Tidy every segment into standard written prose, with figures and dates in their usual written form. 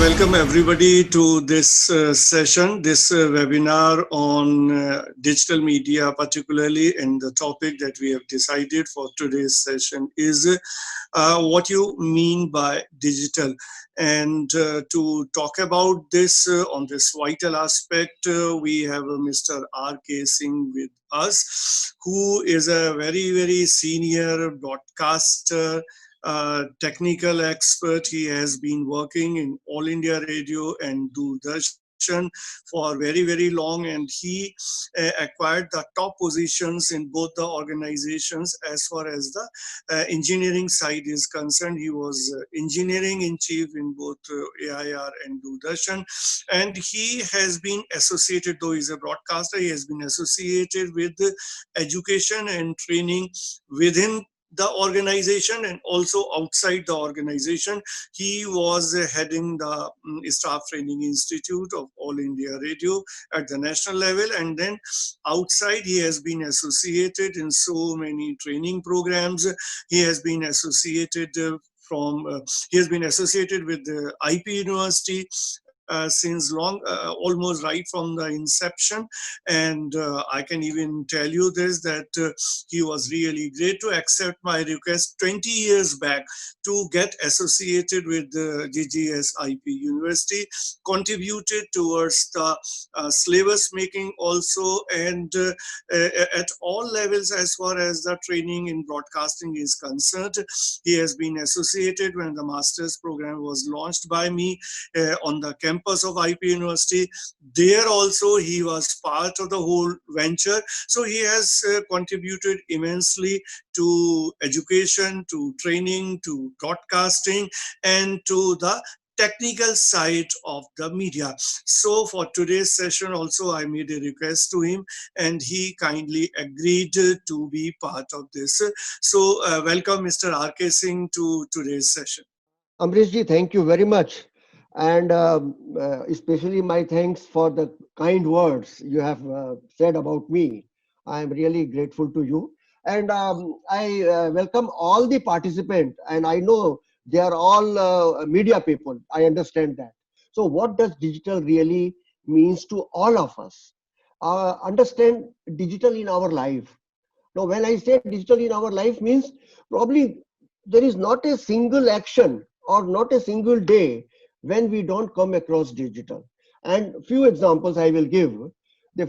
Welcome everybody to this session, this webinar on digital media particularly, and the topic that we have decided for today's session is what you mean by digital. And to talk about this on this vital aspect, we have Mr. R.K. Singh with us, who is a very senior broadcaster, technical expert. He has been working in All India Radio and Doordarshan for very long, and he acquired the top positions in both the organizations. As far as the engineering side is concerned, he was engineering in chief in both AIR and Doordarshan, and he has been associated, though he's a broadcaster, he has been associated with education and training within the organization and also outside the organization. He was heading the Staff Training Institute of All India Radio at the national level, and then outside he has been associated in so many training programs. He has been associated he has been associated with the IP University since long, almost right from the inception. And I can even tell you this, that he was really great to accept my request 20 years back to get associated with the GGS IP University, contributed towards the syllabus making also, and at all levels as far as the training in broadcasting is concerned. He has been associated when the master's program was launched by me on the campus of IP University. There also he was part of the whole venture. So he has contributed immensely to education, to training, to broadcasting, and to the technical side of the media. So for today's session also I made a request to him, and he kindly agreed to be part of this. So welcome Mr. R.K. Singh to today's session. Amreshji, thank you very much. And especially my thanks for the kind words you have said about me. I am really grateful to you. And I welcome all the participants. And I know they are all media people. I understand that. So what does digital really means to all of us? Understand digital in our life. Now, when I say digital in our life means probably there is not a single action or not a single day when we don't come across digital. And few examples I will give.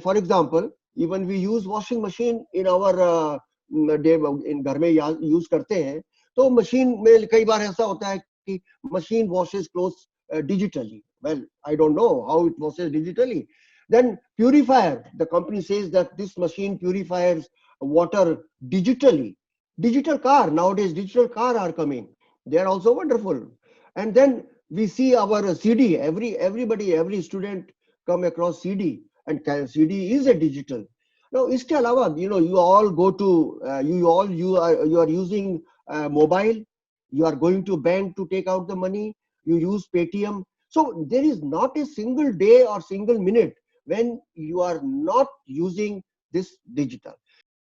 For example, even we use washing machine in our day in घर में use करते हैं, तो machine में कई बार ऐसा होता है कि machine washes clothes digitally. Well, I don't know how it washes digitally. Then purifier, the company says that this machine purifies water digitally. Digital car, nowadays digital car are coming. They are also wonderful. And then we see our CD, every student come across CD, and CD is a digital. Now, iske alawa, you all go to, you are using mobile, you are going to bank to take out the money, you use Paytm. So there is not a single day or single minute when you are not using this digital.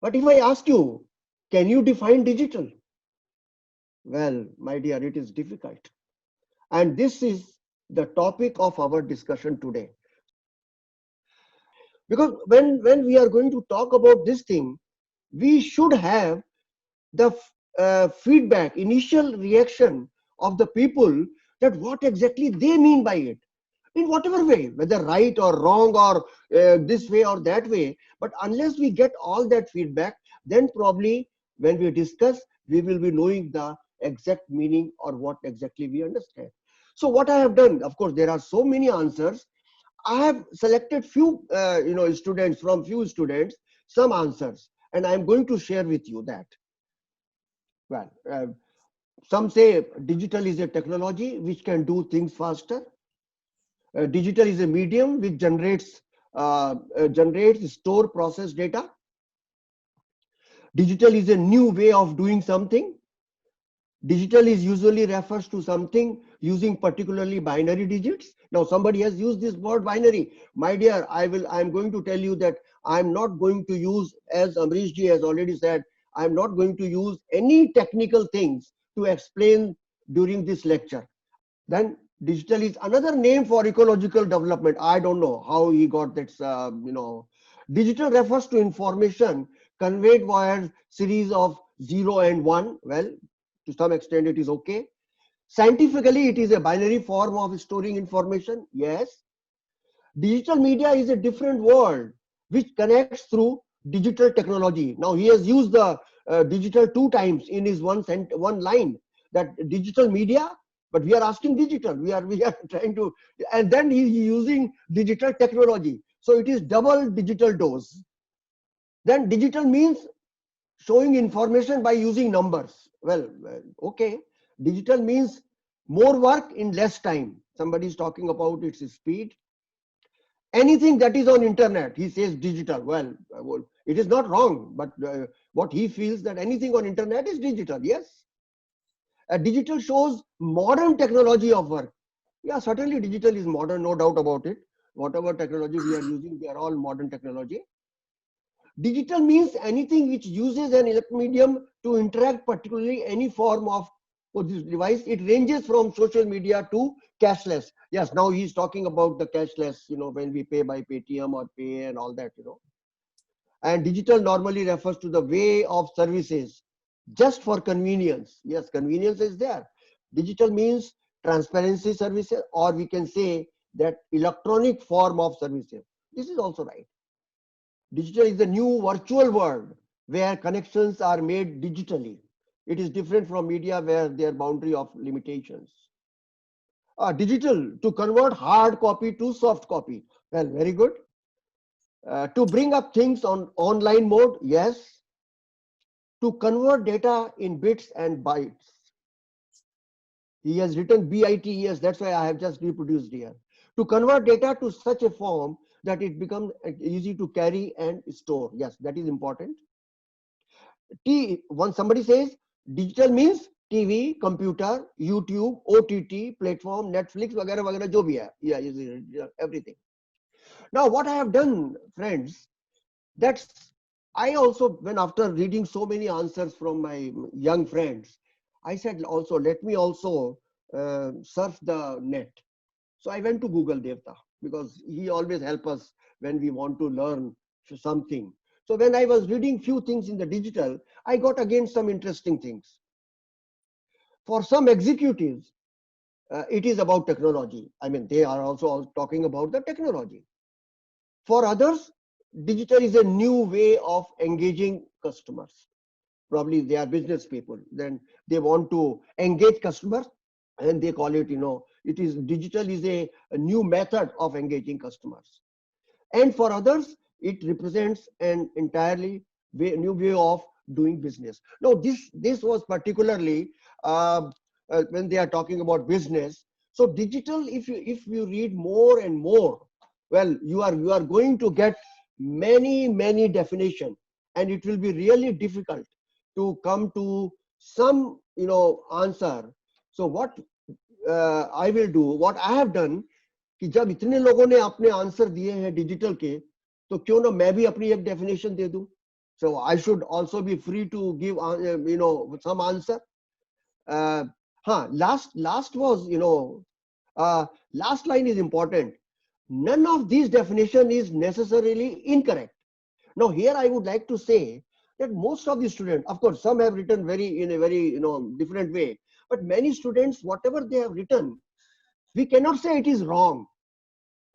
But if I ask you, can you define digital? Well, my dear, it is difficult. And this is the topic of our discussion today. Because when we are going to talk about this thing, we should have the feedback, initial reaction of the people, that what exactly they mean by it, in whatever way, whether right or wrong or this way or that way. But unless we get all that feedback, then probably when we discuss, we will be knowing the exact meaning or what exactly we understand. So what I have done, of course, there are so many answers. I have selected few, students, from few students, some answers, and I am going to share with you that. Well, some say digital is a technology which can do things faster. Digital is a medium which generates, store, process data. Digital is a new way of doing something. Digital is usually refers to something using particularly binary digits. Now somebody has used this word binary. My dear, I'm going to tell you that I'm not going to use, as Amrish ji has already said, I'm not going to use any technical things to explain during this lecture. Then Digital is another name for ecological development. I don't know how he got that. Digital refers to information conveyed via series of 0 and 1. Well, to some extent, it is okay. Scientifically, it is a binary form of storing information. Yes. Digital media is a different world which connects through digital technology. Now, he has used the digital 2 times in his one line, that digital media, but we are asking digital. We are trying to, and then he is using digital technology. So it is double digital dose. Then digital means showing information by using numbers. Well, okay. Digital means more work in less time. Somebody is talking about its speed. Anything that is on internet, he says digital. Well, it is not wrong, but what he feels, that anything on internet is digital. Yes. Digital shows modern technology of work. Yeah, certainly digital is modern, no doubt about it. Whatever technology we are using, they are all modern technology. Digital means anything which uses an electronic medium to interact, particularly any form of this device. It ranges from social media to cashless. Yes, now he's talking about the cashless, when we pay by Paytm or Pay and all that. And digital normally refers to the way of services just for convenience. Yes, convenience is there. Digital means transparency services, or we can say that electronic form of services. This is also right. Digital is the new virtual world where connections are made digitally. It is different from media where there are boundary of limitations. Digital, to convert hard copy to soft copy. Well, very good. To bring up things on online mode, yes. To convert data in bits and bytes. He has written BIT, yes, that's why I have just reproduced here. To convert data to such a form that it becomes easy to carry and store. Yes, that is important. When somebody says digital means TV, computer, YouTube, OTT, platform, Netflix, वगैरह वगैरह जो भी है, yeah, everything. Now, what I have done, friends, that's I also, when after reading so many answers from my young friends, I said also, let me also surf the net. So I went to Google Devta, because he always helps us when we want to learn something. So when I was reading few things in the digital, I got again some interesting things. For some executives, it is about technology. I mean, they are also talking about the technology. For others, digital is a new way of engaging customers. Probably they are business people. Then they want to engage customers, and they call it, it is digital is a new method of engaging customers. And for others, it represents an entirely new way of doing business. Now, this was particularly when they are talking about business. So digital, if you read more and more, well, you are going to get many definition, and it will be really difficult to come to some answer. So what I will do, what I have done, कि जब इतने लोगों ने अपने answer दिए हैं digital के, तो क्यों ना मैं भी अपनी एक डेफिनेशन दे दूं. So I should also be free to give some answer. Last was last line is important. None of these definition is necessarily incorrect. Now here I would like to say that most of the students, of course, some have written in a very different way, but many students, whatever they have written, we cannot say it is wrong.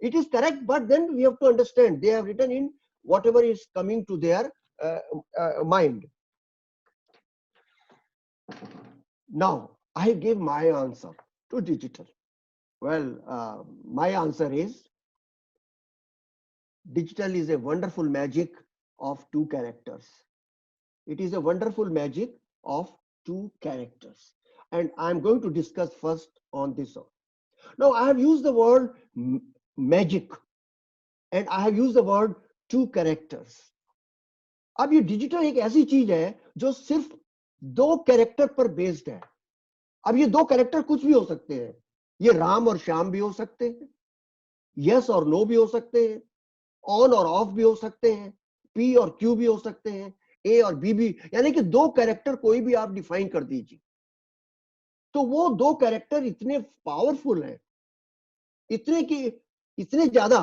It is correct, but then we have to understand they have written in whatever is coming to their mind. Now, I give my answer to digital. Well, my answer is digital is a wonderful magic of two characters. It is a wonderful magic of two characters. And I'm going to discuss first on this. Now, I have used the word magic, and I have used the word two characters. अब ये digital एक ऐसी चीज है जो सिर्फ दो character पर बेस्ड है. अब ये दो कैरेक्टर कुछ भी हो सकते हैं. ये राम और श्याम भी हो सकते हैं, यस और नो भी हो सकते हैं, ऑन और ऑफ भी हो सकते हैं, पी और क्यू भी हो सकते हैं, ए और बी भी, यानी कि दो कैरेक्टर कोई भी आप डिफाइन कर दीजिए. तो वो दो कैरेक्टर इतने पावरफुल हैं इतने ज्यादा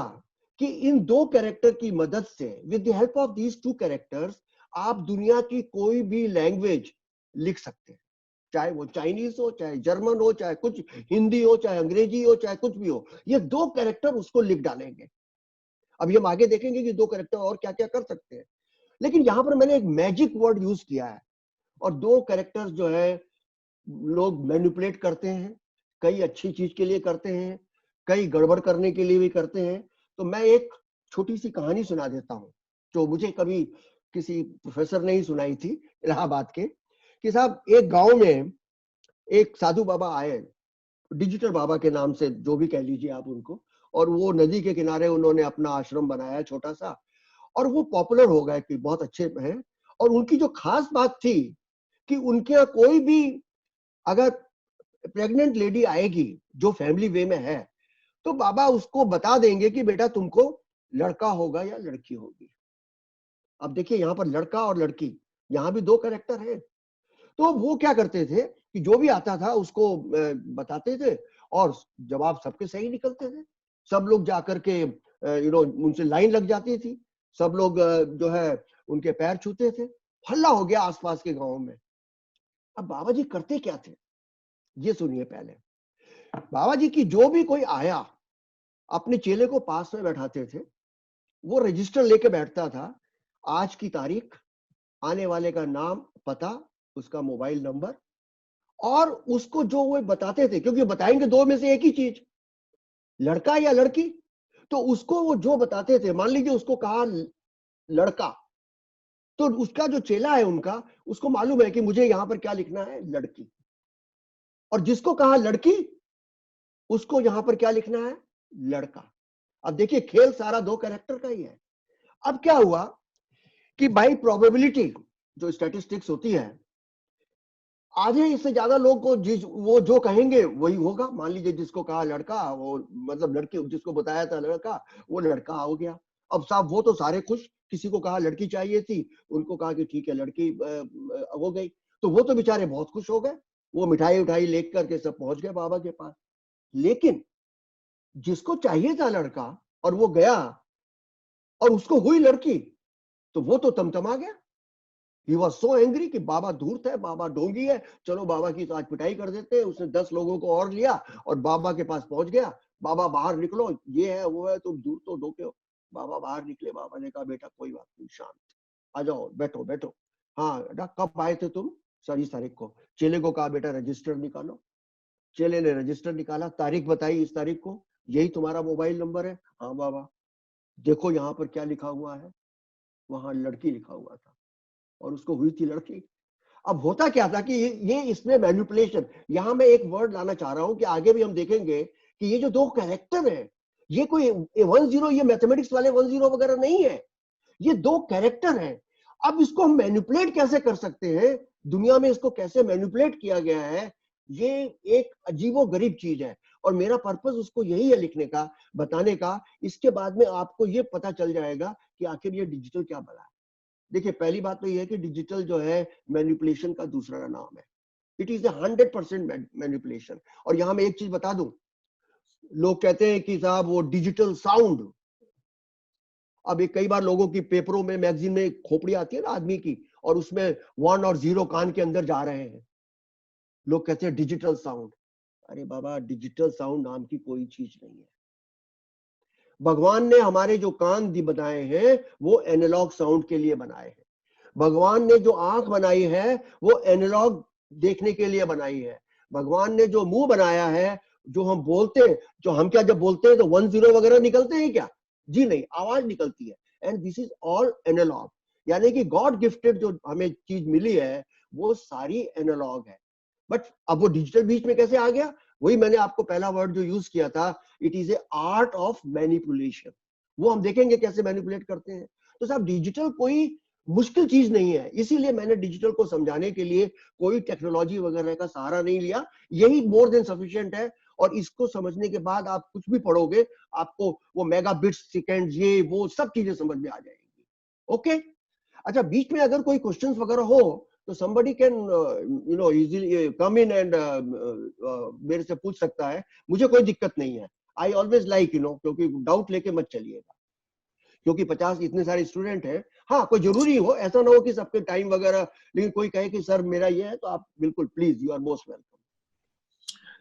कि इन दो कैरेक्टर की मदद से, with the help of these two characters, आप दुनिया की कोई भी लैंग्वेज लिख सकते हैं, चाहे वो चाइनीज हो, चाहे जर्मन हो, चाहे कुछ हिंदी हो, चाहे अंग्रेजी हो, चाहे कुछ भी हो, ये दो कैरेक्टर उसको लिख डालेंगे। अभी हम आगे देखेंगे कि दो कैरेक्टर और क्या क्या कर सकते हैं, लेकिन यहां पर मैंने एक मैजिक वर्ड यूज किया है, और दो कैरेक्टर्स जो है लोग मैनिपुलेट करते हैं, कई अच्छी चीज के लिए करते हैं, कई गड़बड़ करने के लिए भी करते हैं। तो मैं एक छोटी सी कहानी सुना देता हूं, जो मुझे कभी किसी प्रोफेसर ने ही सुनाई थी इलाहाबाद के, कि साहब एक गांव में एक साधु बाबा आए, डिजिटल बाबा के नाम से जो भी कह लीजिए आप उनको, और वो नदी के किनारे उन्होंने अपना आश्रम बनाया छोटा सा, और वो पॉपुलर हो गए कि बहुत अच्छे हैं। और उनकी जो खास बात थी कि उनके यहाँ कोई भी अगर प्रेग्नेंट लेडी आएगी जो फैमिली वे में है, तो बाबा उसको बता देंगे कि बेटा तुमको लड़का होगा या लड़की होगी। अब देखिए यहाँ पर लड़का और लड़की, यहाँ भी दो कैरेक्टर हैं। तो वो क्या करते थे कि जो भी आता था उसको बताते थे, और जवाब सबके सही निकलते थे। सब लोग जाकर के उनसे लाइन लग जाती थी, सब लोग जो है उनके पैर छूते थे, हल्ला हो गया आसपास के गांव में। अब बाबा जी करते क्या थे, ये सुनिए। पहले बाबा जी की जो भी कोई आया, अपने चेले को पास में बैठाते थे, वो रजिस्टर लेके बैठता था, आज की तारीख, आने वाले का नाम, पता, उसका मोबाइल नंबर, और उसको जो वो बताते थे, क्योंकि बताएंगे दो में से एक ही चीज, लड़का या लड़की, तो उसको वो जो बताते थे, मान लीजिए उसको कहा लड़का, तो उसका जो चेला है उनका, उसको मालूम है कि मुझे यहां पर क्या लिखना है, लड़की। और जिसको कहा लड़की, उसको यहां पर क्या लिखना है, लड़का। अब देखिए खेल सारा दो कैरेक्टर का ही है। अब क्या हुआ कि बाई प्रोबेबिलिटी, जो स्टैटिस्टिक्स होती है, आधे इससे ज्यादा लोग को वो जो कहेंगे वही होगा। मान लीजिए जिसको कहा लड़का, वो मतलब लड़की, जिसको बताया था लड़का, वो लड़का हो गया। अब साहब वो तो सारे खुश, किसी को कहा लड़की चाहिए थी, उनको कहा कि ठीक है लड़की हो गई, तो वो तो बेचारे बहुत खुश हो गए, वो मिठाई उठाई लेकर करके सब पहुंच गए बाबा के पास। लेकिन जिसको चाहिए था लड़का और वो गया और उसको हुई लड़की, तो वो तो तमतमा गया। He was so angry कि बाबा धूर्त है, बाबा ढोंगी है, चलो बाबा की तो आज पिटाई कर देते हैं। उसने 10 लोगों को और लिया और बाबा के पास पहुंच गया। बाबा बाहर निकलो, ये है वो है, तुम दूर तो धोखे हो। बाबा बाहर निकले, बाबा ने कहा बेटा कोई बात नहीं, शांत, आ जाओ, बैठो बैठो। हाँ बेटा कब आए थे तुम, सर इस तारीख को। चेले को कहा बेटा रजिस्टर निकालो। चेले ने रजिस्टर निकाला, तारीख बताई, इस तारीख को, यही तुम्हारा मोबाइल नंबर है। हाँ बाबा, देखो यहाँ पर क्या लिखा हुआ है, वहां लड़की लिखा हुआ था और उसको हुई थी लड़की। अब होता क्या था कि ये इसमें मैनिपुलेशन, यहां मैं एक वर्ड लाना चाह रहा हूं कि आगे भी हम देखेंगे कि ये जो दो कैरेक्टर है, ये कोई 1-0, ये मैथमेटिक्स वाले 1-0 वगैरह नहीं है, ये दो कैरेक्टर हैं। अब इसको हम मैनिपुलेट कैसे कर सकते हैं, दुनिया में इसको कैसे मैनिपुलेट किया गया है, ये एक अजीबो गरीब चीज है। और मेरा पर्पस उसको यही है लिखने का, बताने का। इसके बाद में आपको ये पता चल जाएगा कि आखिर ये डिजिटल क्या बना है। देखिए पहली बात तो ये है कि डिजिटल जो है मैनिपुलेशन का दूसरा नाम है। It is 100% manipulation. और यहां मैं एक चीज बता दूं, लोग कहते हैं कि साहब वो डिजिटल साउंड, अब एक कई बार लोगों की पेपरों में, मैगजीन में खोपड़ी आती है ना आदमी की, और उसमें 1 और 0 कान के अंदर जा रहे हैं, लोग कहते हैं डिजिटल साउंड। अरे बाबा, डिजिटल साउंड नाम की कोई चीज नहीं है। भगवान ने हमारे जो कान बनाए हैं वो एनालॉग साउंड के लिए बनाए हैं। भगवान ने जो आंख बनाई है वो एनालॉग देखने के लिए बनाई है। भगवान ने जो मुंह बनाया है, जो हम बोलते हैं, जो हम क्या जब बोलते हैं तो 1-0 वगैरह निकलते हैं क्या, जी नहीं, आवाज निकलती है। And this is all analog, यानी कि गॉड गिफ्टेड जो हमें चीज मिली है वो सारी एनालॉग है। बट अब वो डिजिटल बीच में कैसे आ गया, वही मैंने आपको पहला वर्ड जो यूज किया था, it is a art of manipulation. वो हम देखेंगे कैसे मैनिपुलेट करते हैं। तो साहब डिजिटल कोई मुश्किल चीज नहीं है, इसीलिए मैंने डिजिटल को समझाने के लिए कोई टेक्नोलॉजी वगैरह का सहारा नहीं लिया, यही मोर देन सफिशिएंट है। और इसको समझने के बाद आप कुछ भी पढ़ोगे, आपको वो मेगा बिट्स सेकेंड, ये वो सब चीजें समझ में आ जाएंगी। ओके, अच्छा बीच में अगर कोई क्वेश्चंस वगैरह हो तो somebody can easily come in and मेरे से पूछ सकता है, मुझे कोई दिक्कत नहीं है। आई ऑलवेज लाइक क्योंकि डाउट लेके मत चलिएगा, क्योंकि 50 इतने सारे स्टूडेंट हैं। हाँ, कोई जरूरी हो, ऐसा ना हो कि सबके टाइम वगैरह, लेकिन कोई कहे कि सर मेरा ये है, तो आप बिल्कुल please, you are most welcome.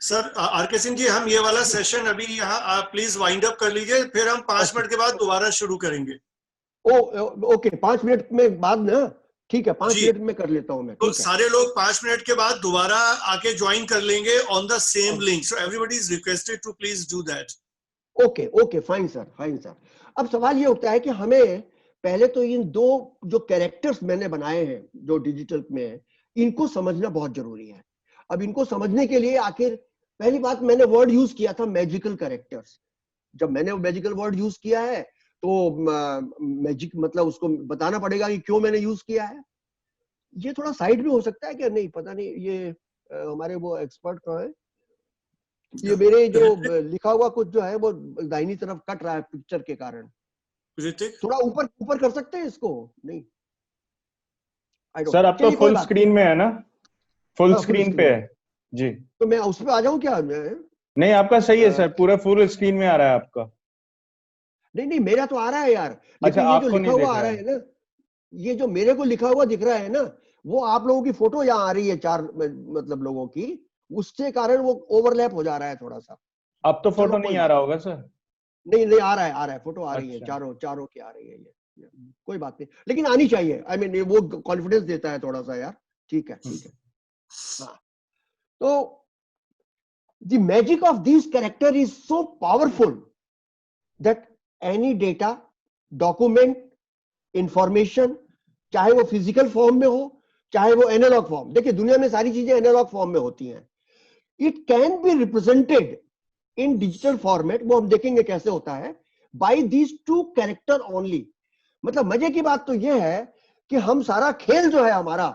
Sir RK Singh ji, हम ये वाला सेशन अभी यहाँ आप प्लीज वाइंड अप कर लीजिए, फिर हम 5 मिनट के बाद दोबारा शुरू करेंगे। ओके, 5 मिनट में बाद ना, ठीक है, 5 मिनट जी, में कर लेता हूँ मैं, तो ठीक है। सारे लोग 5 मिनट के बाद दोबारा आके ज्वाइन कर लेंगे on the same okay link, so everybody is requested to please do that. Okay okay, fine sir, fine sir. अब सवाल ये उठता है कि हमें पहले तो इन दो जो कैरेक्टर्स मैंने बनाए हैं जो डिजिटल में है, इनको समझना बहुत जरूरी है। अब इनको समझने के लिए आखिर पहली बात, मैंने वर्ड यूज किया था मैजिकल कैरेक्टर्स। जब मैंने वो मैजिकल वर्ड यूज किया है तो मैजिक मतलब उसको बताना पड़ेगा कि क्यों मैंने यूज किया है। ये थोड़ा साइड में हो सकता है क्या, नहीं पता नहीं, ये हमारे वो एक्सपर्ट कहाँ है, ये मेरे जो लिखा हुआ कुछ जो है वो दाहिनी तरफ कट रहा है पिक्चर के कारण। ऋतिक, थोड़ा ऊपर ऊपर कर सकते हैं इसको, नहीं आई डोंट, सर अब तो चलिए कोई फुल बात स्क्रीन में है ना, फुल नहीं, फुल स्क्रीन पे स्क्रीन है है। जी। तो मैं उस पर आ जाऊं क्या नहीं आपका सही है सर, पूरा फुल स्क्रीन में आ रहा है आपका। नहीं नहीं, मेरा तो आ रहा है यार, अच्छा, लेकिन ये जो आपको लिखा नहीं देख हुआ आ रहा रहा है। है ना, ये जो मेरे को लिखा हुआ दिख रहा है ना, वो आप लोगों की फोटो यहाँ आ रही है, चार मतलब लोगों की, उसके कारण वो ओवरलैप हो जा रहा है थोड़ा सा। अब तो चलो फोटो कोई नहीं आ बात रहा होगा सर। नहीं, नहीं आ रहा है, आ रहा है, फोटो आ रही है, अच्छा, चारों चारों की आ रही है ये कोई बात नहीं, लेकिन आनी चाहिए। आई मीन वो कॉन्फिडेंस देता है थोड़ा सा यार, ठीक है ठीक है। हाँ, तो the magic of these character is so powerful that any data, document, information, चाहे वो फिजिकल फॉर्म में हो चाहे वो एनालॉग फॉर्म, देखिए दुनिया में सारी चीजें एनालॉग फॉर्म में होती हैं, it can be represented in digital format, वो हम देखेंगे कैसे होता है, by these two character only. मतलब मजे की बात तो यह है कि हम सारा खेल जो है हमारा,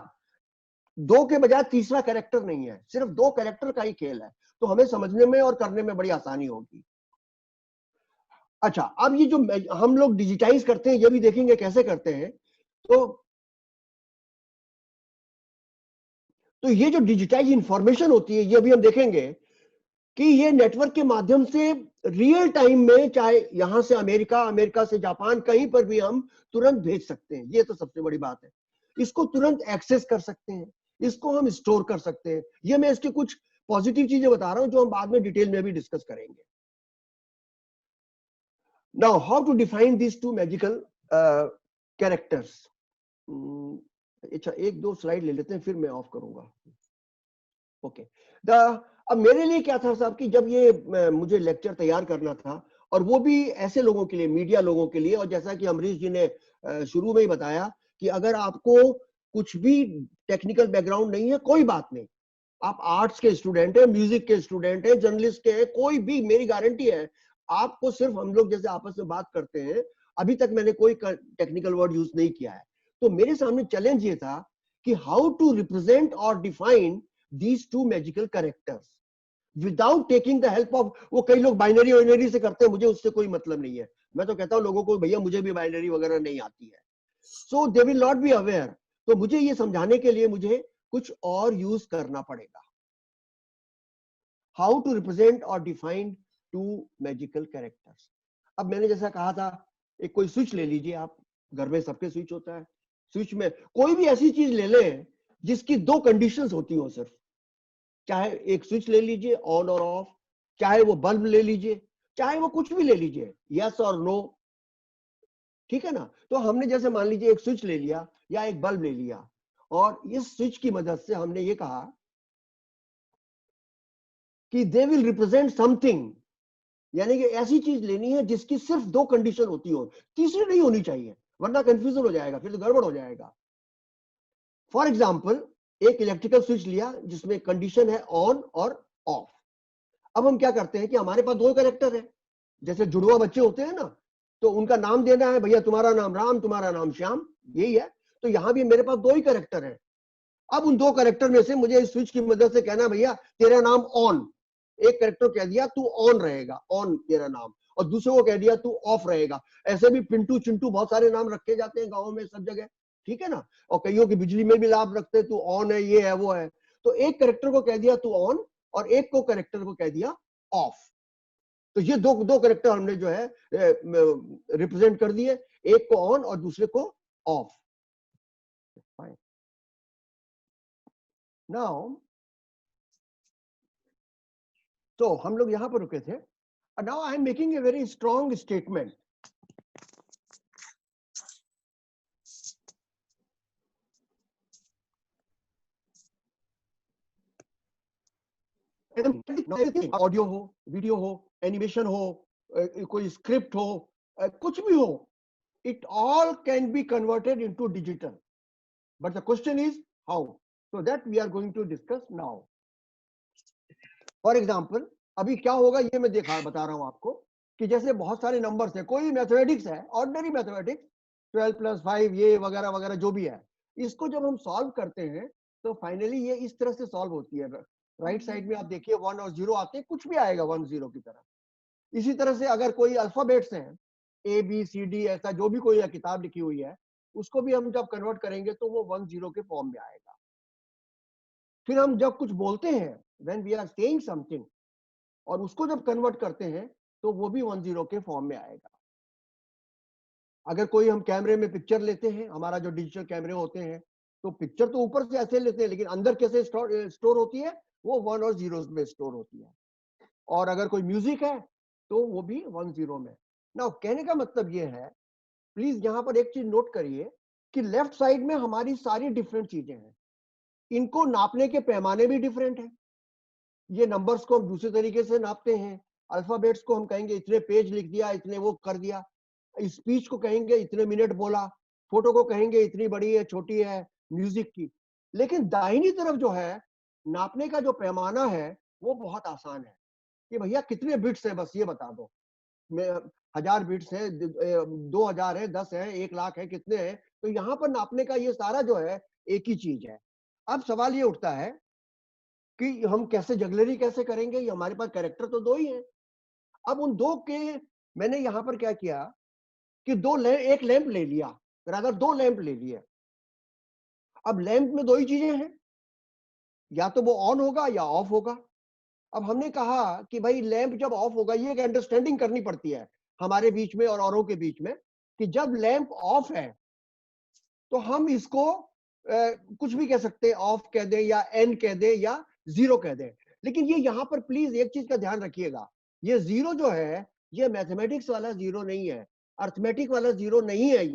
दो के बजाय तीसरा कैरेक्टर नहीं है, सिर्फ दो कैरेक्टर का ही खेल है, तो हमें समझने में और करने में बड़ी आसानी होगी। अच्छा, अब ये जो हम लोग डिजिटाइज करते हैं, ये भी देखेंगे कैसे करते हैं। तो ये जो डिजिटाइज इंफॉर्मेशन होती है, ये भी हम देखेंगे कि ये नेटवर्क के माध्यम से रियल टाइम में, चाहे यहां से अमेरिका, अमेरिका से जापान, कहीं पर भी हम तुरंत भेज सकते हैं। ये तो सबसे बड़ी बात है, इसको तुरंत एक्सेस कर सकते हैं, इसको हम स्टोर कर सकते हैं। ये मैं इसके कुछ पॉजिटिव चीजें बता रहा हूं जो हम बाद में डिटेल में भी डिस्कस करेंगे। Now how to define this two magical characters. अच्छा, एक दो स्लाइड ले लेते हैं, फिर मैं ऑफ करूंगा। ओके, अब मेरे लिए क्या था साहब कि जब ये मुझे लेक्चर तैयार करना था, और वो भी ऐसे लोगों के लिए, मीडिया लोगों के लिए, और जैसा कि अमरीश जी ने शुरू में ही बताया कि अगर आपको कुछ भी टेक्निकल बैकग्राउंड नहीं है, कोई बात नहीं, आप आर्ट्स के स्टूडेंट है, म्यूजिक के स्टूडेंट है, जर्नलिस्ट के है, कोई भी, मेरी गारंटी है आपको, सिर्फ हम लोग जैसे आपस में बात करते हैं, अभी तक मैंने कोई टेक्निकल वर्ड यूज नहीं किया है, तो मेरे सामने चैलेंज ये था कि हाउ टू रिप्रेजेंट और define these two magical characters without taking the help of, वो कई लोग बाइनरी वाइनरी से करते हैं, मुझे उससे कोई मतलब नहीं है। मैं तो कहता हूं लोगों को, भैया मुझे भी बाइनरी वगैरह नहीं आती है, so they will not be aware। तो मुझे ये समझाने के लिए मुझे कुछ और यूज करना पड़ेगा। हाउ टू रिप्रेजेंट और डिफाइन टू मैजिकल कैरेक्टर्स। अब मैंने जैसा कहा था, एक कोई स्विच ले लीजिए आप, घर में सबके स्विच होता है, स्विच में कोई भी ऐसी चीज ले लें जिसकी दो कंडीशंस होती हो सिर्फ, चाहे एक स्विच ले लीजिए ऑन और ऑफ, चाहे वो बल्ब ले लीजिए, चाहे वो कुछ भी ले लीजिए, यस और नो, ठीक है ना। तो हमने जैसे मान लीजिए एक स्विच ले लिया या एक बल्ब ले लिया, और इस स्विच की मदद से हमने ये कहा कि दे विल रिप्रेजेंट समथिंग, यानी कि ऐसी चीज लेनी है जिसकी सिर्फ दो कंडीशन होती हो, तीसरी नहीं होनी चाहिए, वरना कंफ्यूजन हो जाएगा, फिर तो गड़बड़ हो जाएगा। फॉर एग्जाम्पल, एक इलेक्ट्रिकल स्विच लिया जिसमें कंडीशन है ऑन और ऑफ। अब हम क्या करते हैं कि हमारे पास दो कैरेक्टर है, जैसे जुड़वा बच्चे होते हैं ना, तो उनका नाम देना है, भैया तुम्हारा नाम राम, तुम्हारा नाम श्याम, यही है। तो यहां भी मेरे पास दो ही कैरेक्टर है। अब उन दो कैरेक्टर में से मुझे इस स्विच की मदद से कहना, भैया तेरा नाम ऑन, एक कैरेक्टर कह दिया तू ऑन रहेगा, ऑन तेरा नाम, और दूसरे को कह दिया तू ऑफ रहेगा। ऐसे भी पिंटू चिंटू बहुत सारे नाम रखे जाते हैं गाँव में, सब जगह, ठीक है ना। और कईयों की बिजली में भी लाभ रखते हैं, तू ऑन है, ये है, वो है। तो एक कैरेक्टर को कह दिया तू ऑन, और एक को कैरेक्टर को कह दिया ऑफ। तो ये दो दो कैरेक्टर हमने जो है रिप्रेजेंट कर दिए, एक को ऑन और दूसरे को ऑफ। फाइन। नाउ तो हम लोग यहां पर रुके थे। Now I am making a very strong statement. Audio हो, वीडियो हो, एनिमेशन हो, कोई स्क्रिप्ट हो, कुछ भी हो, it all can be converted into digital, but the question is how. So that we are going to discuss now. For example, अभी क्या होगा ये मैं बता रहा हूं आपको कि जैसे बहुत सारे नंबर्स हैं, कोई मैथमेटिक्स है, ऑर्डिनरी मैथमेटिक्स 12 + 5 ये वगैरह वगैरह जो भी है, इसको जब हम सॉल्व करते हैं तो फाइनली ये इस तरह से सॉल्व होती है। राइट साइड में आप देखिए 1 और 0 आते हैं, कुछ भी आएगा 1 0 की तरह। इसी तरह से अगर कोई अल्फाबेट्स हैं ABCD, ऐसा जो भी कोई किताब लिखी हुई है, उसको भी हम जब कन्वर्ट करेंगे तो वो 1 0 के फॉर्म में आएगा। फिर हम जब कुछ बोलते हैं, when we are saying something, और उसको जब कन्वर्ट करते हैं तो वो भी 1 0 के फॉर्म में आएगा। अगर कोई हम कैमरे में पिक्चर लेते हैं, हमारा जो डिजिटल कैमरे होते हैं, तो पिक्चर तो ऊपर से ऐसे लेते हैं, लेकिन अंदर कैसे स्टोर होती है, वो 1 और 0 में स्टोर होती है। और अगर कोई म्यूजिक है तो वो भी 1 0 में। ना कहने का मतलब ये है, प्लीज यहां पर एक चीज नोट करिए कि लेफ्ट साइड में हमारी सारी डिफरेंट चीजें हैं, इनको नापने के पैमाने भी डिफरेंट है। ये नंबर्स को हम दूसरे तरीके से नापते हैं, अल्फाबेट्स को हम कहेंगे इतने पेज लिख दिया, इतने वो कर दिया, स्पीच को कहेंगे इतने मिनट बोला, फोटो को कहेंगे इतनी बड़ी है छोटी है, म्यूजिक की। लेकिन दाहिनी तरफ जो है नापने का जो पैमाना है वो बहुत आसान है कि भैया कितने बिट्स है, बस ये बता दो। 1000 बिट्स है, 2000 है, 10 है, 1 लाख है, कितने हैं, तो यहाँ पर नापने का ये सारा जो है एक ही चीज है। अब सवाल ये उठता है कि हम कैसे जगलरी कैसे करेंगे, ये हमारे पास कैरेक्टर तो 2 ही हैं। अब उन 2 के मैंने यहाँ पर क्या किया कि एक लैंप ले लिया, रादर 2 लैंप ले लिए। अब लैंप में 2 ही चीजें हैं, या तो वो ऑन होगा या ऑफ होगा। अब हमने कहा कि भाई लैंप जब ऑफ होगा, ये एक अंडरस्टैंडिंग करनी पड़ती है हमारे बीच में और औरों के बीच में, कि जब लैंप ऑफ है तो हम इसको कुछ भी कह सकते हैं, ऑफ कह दें या एन कह दें या 0 कह दें। लेकिन ये यहां पर प्लीज एक चीज का ध्यान रखिएगा, ये 0 जो है ये मैथमेटिक्स वाला 0 नहीं है, अर्थमेटिक वाला 0 नहीं है,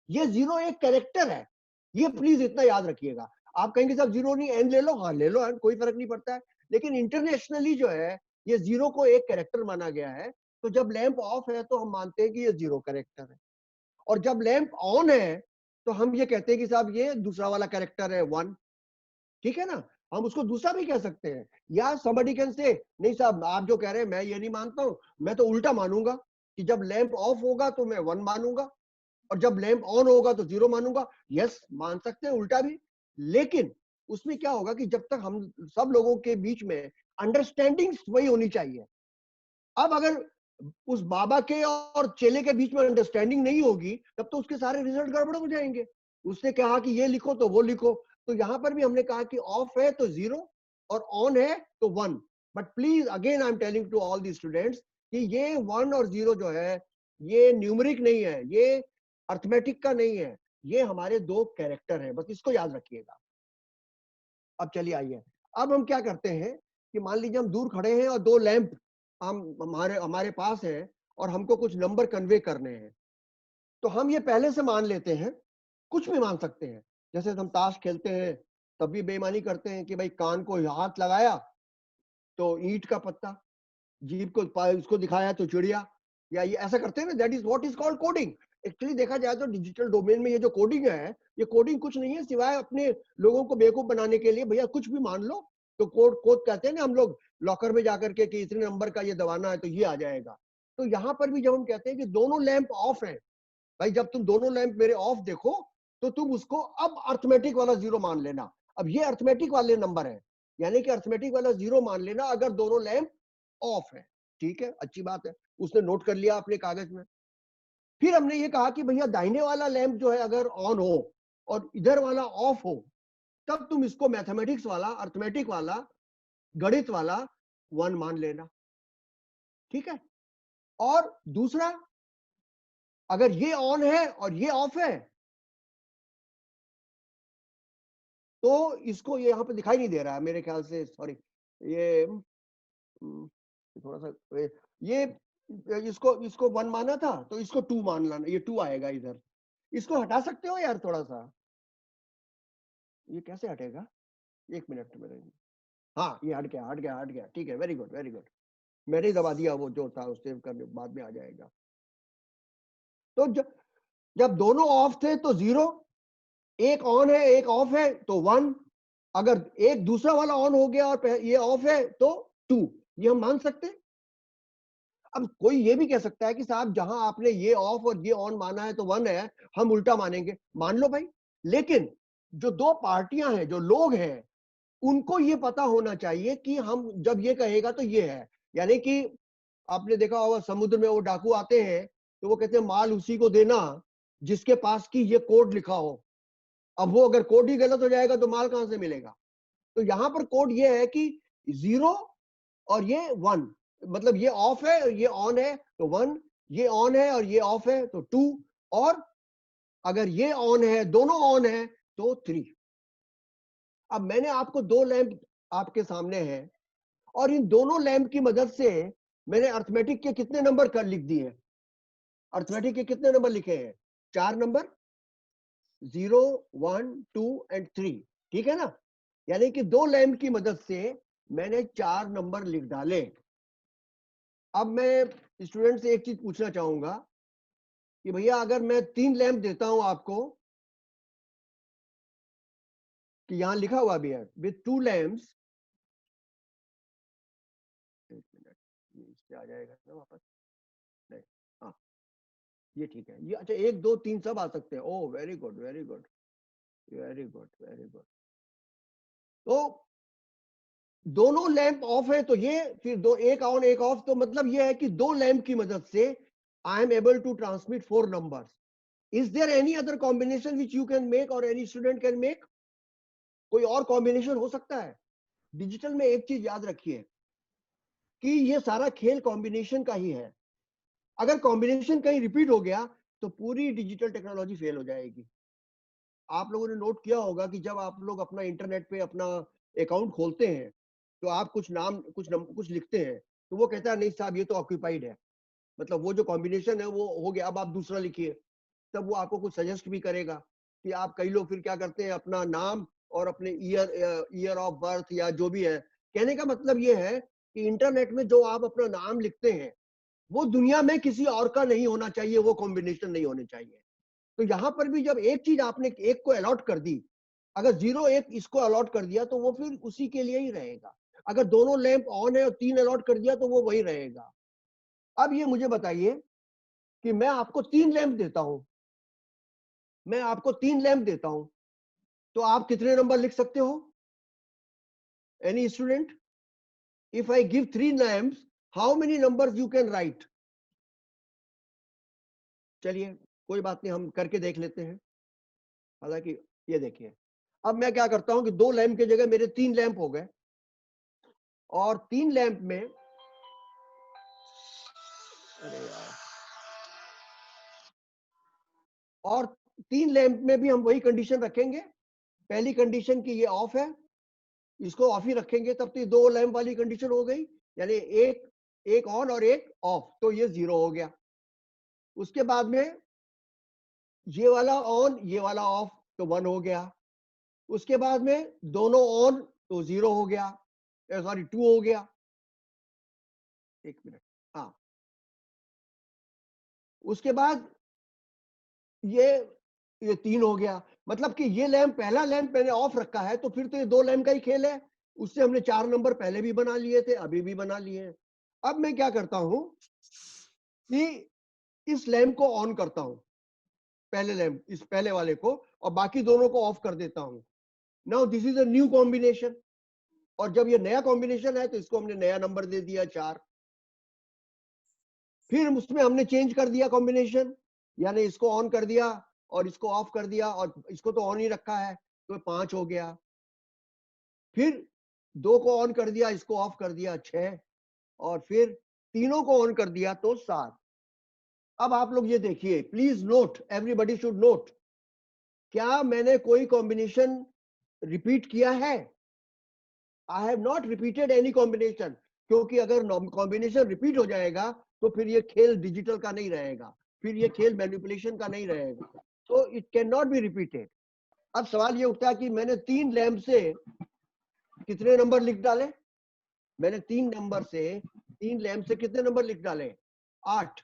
ये 0 एक कैरेक्टर है, ये प्लीज इतना याद रखिएगा। आप कहेंगे साहब 0 नहीं एन ले लो, हाँ ले लो, कोई फर्क नहीं पड़ता है, लेकिन इंटरनेशनली जो है ये 0 को एक कैरेक्टर माना गया है। तो जब लैंप ऑफ है तो हम मानते हैं कि ये 0 कैरेक्टर है, और जब लैंप ऑन है तो हम ये कहते हैं कि साहब ये दूसरा वाला कैरेक्टर है 1। ठीक है ना, हम उसको दूसरा भी कह सकते हैं, या somebody can say नहीं साहब आप जो कह रहे हैं मैं ये नहीं मानता हूं, मैं तो उल्टा मानूंगा कि जब लैंप ऑफ होगा तो मैं 1 मानूंगा और जब लैंप ऑन होगा तो 0 मानूंगा। यस, मान सकते हैं उल्टा भी, लेकिन उसमें क्या होगा कि जब तक हम सब लोगों के बीच में अंडरस्टैंडिंग वही होनी चाहिए। अब अगर उस बाबा के और चेले के बीच में अंडरस्टैंडिंग नहीं होगी तब तो उसके सारे रिजल्ट गड़बड़ हो जाएंगे। उसने कहा कि ये लिखो तो वो लिखो, तो यहां पर भी हमने कहा कि ऑफ है तो 0 और ऑन है तो 1। But please again I am telling to all the students कि ये 1 और 0 जो है ये न्यूमेरिक नहीं है, ये अर्थमेटिक का नहीं है, ये हमारे 2 कैरेक्टर हैं, बस इसको याद रखिएगा। अब चलिए आइए, अब हम क्या करते हैं कि मान लीजिए हम दूर खड़े हैं और 2 लैंप हम हमारे पास है और हमको कुछ नंबर कन्वे करने हैं, तो हम ये पहले से मान लेते हैं, कुछ भी मान सकते हैं। जैसे हम ताश खेलते हैं तब भी बेईमानी करते हैं कि भाई कान को हाथ लगाया तो ईंट का पत्ता, जीभ को उसको दिखाया तो चिड़िया, या ये ऐसा करते हैं ना, that is what is called coding. Actually देखा जाए तो डिजिटल डोमेन में ये जो कोडिंग है, ये कोडिंग कुछ नहीं है सिवाय अपने लोगों को बेवकूफ बनाने के लिए, भैया कुछ भी मान लो। तो कोड कोड कहते हैं ना हम लोग लॉकर में जाकर के कि इतने नंबर का ये दबाना है तो ये आ जाएगा। तो यहाँ पर भी जब हम कहते हैं कि दोनों लैंप ऑफ है, भाई जब तुम दोनों लैंप मेरे ऑफ देखो तो तुम उसको अब अर्थमेटिक वाला 0 मान लेना। अब ये अर्थमेटिक वाले नंबर है, यानी कि अर्थमेटिक वाला 0 मान लेना अगर दोनों लैंप ऑफ है। ठीक है, अच्छी बात है, उसने नोट कर लिया अपने कागज में। फिर हमने ये कहा कि भैया दाहिने वाला लैंप जो है अगर ऑन हो और इधर वाला ऑफ हो, तब तुम इसको मैथमेटिक्स वाला, अर्थमेटिक वाला, गणित वाला 1 मान लेना। ठीक है, और दूसरा, अगर ये ऑन है और ये ऑफ है तो इसको ये यहाँ पे दिखाई नहीं दे रहा है मेरे ख्याल से, सॉरी, ये थोड़ा सा ये इसको इसको 1 माना था तो इसको 2 मान लाना, ये 2 आएगा इधर। इसको हटा सकते हो यार थोड़ा सा, ये कैसे हटेगा? 1 मिनट मेरे, हाँ ये हट गया हट गया हट गया, ठीक है, वेरी गुड वेरी गुड। मैंने ही दबा दिया, वो जो था सेव करने बाद में आ जाएगा। तो जब दोनों ऑफ थे तो 0, एक ऑन है एक ऑफ है तो 1, अगर एक दूसरा वाला ऑन हो गया और ये ऑफ है तो 2, ये हम मान सकते हैं। अब कोई ये भी कह सकता है कि साहब जहां आपने ये ऑफ और ये ऑन माना है तो 1 है, हम उल्टा मानेंगे। मान लो भाई, लेकिन जो दो पार्टियां हैं, जो लोग हैं, उनको ये पता होना चाहिए कि हम जब ये कहेगा तो ये है। यानी कि आपने देखा होगा समुद्र में वो डाकू आते हैं तो वो कहते हैं माल उसी को देना जिसके पास की ये कोड लिखा हो। अब वो अगर कोड ही गलत हो जाएगा तो माल कहां से मिलेगा? तो यहां पर कोड ये है कि 0 और ये 1, मतलब ये ऑफ है और ये ऑन है तो 1, ये ऑन है और ये ऑफ है तो 2, और अगर ये ऑन है, दोनों ऑन है तो 3। अब मैंने आपको 2 लैंप आपके सामने हैं और इन दोनों लैंप की मदद से मैंने अर्थमेटिक के कितने नंबर कर लिख दिए? अर्थमेटिक के कितने नंबर लिखे हैं? 4 नंबर, 0, 1, 2 एंड 3, ठीक है ना? यानी कि 2 लैंप की मदद से मैंने 4 नंबर लिख डाले। अब मैं स्टूडेंट से एक चीज पूछना चाहूंगा कि भैया अगर मैं 3 लैंप देता हूं आपको, कि यहां लिखा हुआ भी है विथ 2 लैंप्स, एक मिनट, ये इससे आ जाएगा ना वापस, नहीं, हाँ ये ठीक है, ये अच्छा 1 2 3 सब आ सकते हैं। Oh very good very good very good very good. तो दोनों लैंप ऑफ है तो ये, फिर दो, एक ऑन एक ऑफ, तो मतलब ये है कि 2 लैंप की मदद से I am able to transmit 4 numbers. Is there any other combination which you can make or any student can make? कोई और कॉम्बिनेशन हो सकता है? डिजिटल में एक चीज याद रखिए कि ये सारा खेल कॉम्बिनेशन का ही है। अगर कॉम्बिनेशन कहीं रिपीट हो गया तो पूरी डिजिटल टेक्नोलॉजी फेल हो जाएगी। आप लोगों ने नोट किया होगा कि जब आप लोग अपना इंटरनेट पे अपना अकाउंट खोलते हैं तो आप कुछ नाम कुछ लिखते हैं तो वो कहता है नहीं साहब ये तो ऑक्यूपाइड है, मतलब वो जो कॉम्बिनेशन है वो हो गया, अब आप दूसरा लिखिए। तब वो आपको कुछ सजेस्ट भी करेगा कि आप, कई लोग फिर क्या करते हैं अपना नाम और अपने ईयर ऑफ बर्थ या जो भी है, कहने का मतलब ये है कि इंटरनेट में जो आप अपना नाम लिखते हैं वो दुनिया में किसी और का नहीं होना चाहिए, वो कॉम्बिनेशन नहीं होने चाहिए। तो यहां पर भी जब एक चीज आपने एक को अलॉट कर दी, अगर 0 1 इसको अलॉट कर दिया तो वो फिर उसी के लिए ही रहेगा। अगर दोनों लैंप ऑन है और 3 अलॉट कर दिया तो वो वही रहेगा। अब ये मुझे बताइए कि मैं आपको 3 लैंप देता हूं, मैं आपको 3 लैंप देता हूं तो आप कितने नंबर लिख सकते हो? Any student? If I give 3 lamps, how many numbers you can write? चलिए कोई बात नहीं, हम करके देख लेते हैं। हालांकि ये देखिए, अब मैं क्या करता हूं कि 2 लैंप की जगह मेरे 3 लैंप हो गए, और 3 लैंप में, अरे यार, और 3 लैंप में भी हम वही कंडीशन रखेंगे। पहली कंडीशन की ये ऑफ है, इसको ऑफ ही रखेंगे, तब तो ये 2 लैंप वाली कंडीशन हो गई, यानी एक ऑन और एक ऑफ, तो ये 0 हो गया। उसके बाद में ये वाला ऑन ये वाला ऑफ तो 1 हो गया। उसके बाद में दोनों ऑन तो 0 हो गया, सॉरी 2 हो गया। एक मिनट, हाँ, उसके बाद ये 3 हो गया। मतलब कि ये लैंप, पहला लैंप मैंने ऑफ रखा है तो फिर तो ये 2 लैंप का ही खेल है। उससे हमने 4 नंबर पहले भी बना लिए थे, अभी भी बना लिए हैं। अब मैं क्या करता हूं कि इस लैंप को ऑन करता हूं, पहले लैंप, इस पहले वाले को, और बाकी दोनों को ऑफ कर देता हूं। Now this is a new combination, और जब ये नया कॉम्बिनेशन है तो इसको हमने नया नंबर दे दिया 4। फिर उसमें हमने चेंज कर दिया कॉम्बिनेशन, यानी इसको ऑन कर दिया और इसको ऑफ कर दिया, और इसको तो ऑन ही रखा है तो 5 हो गया। फिर 2 को ऑन कर दिया, इसको ऑफ कर दिया, 6, और फिर तीनों को ऑन कर दिया तो 7। अब आप लोग ये देखिए, please note, everybody should note, क्या मैंने कोई कॉम्बिनेशन रिपीट किया है? I have not repeated any combination, क्योंकि अगर कॉम्बिनेशन रिपीट हो जाएगा तो फिर ये खेल डिजिटल का नहीं रहेगा, फिर ये खेल मैनिपुलेशन का नहीं रहेगा, तो it can not be repeated. अब सवाल ये उठता है कि मैंने 3 लैंप से कितने नंबर लिख डाले? मैंने 3 नंबर से, 3 लैंप से कितने नंबर लिख डाले? 8,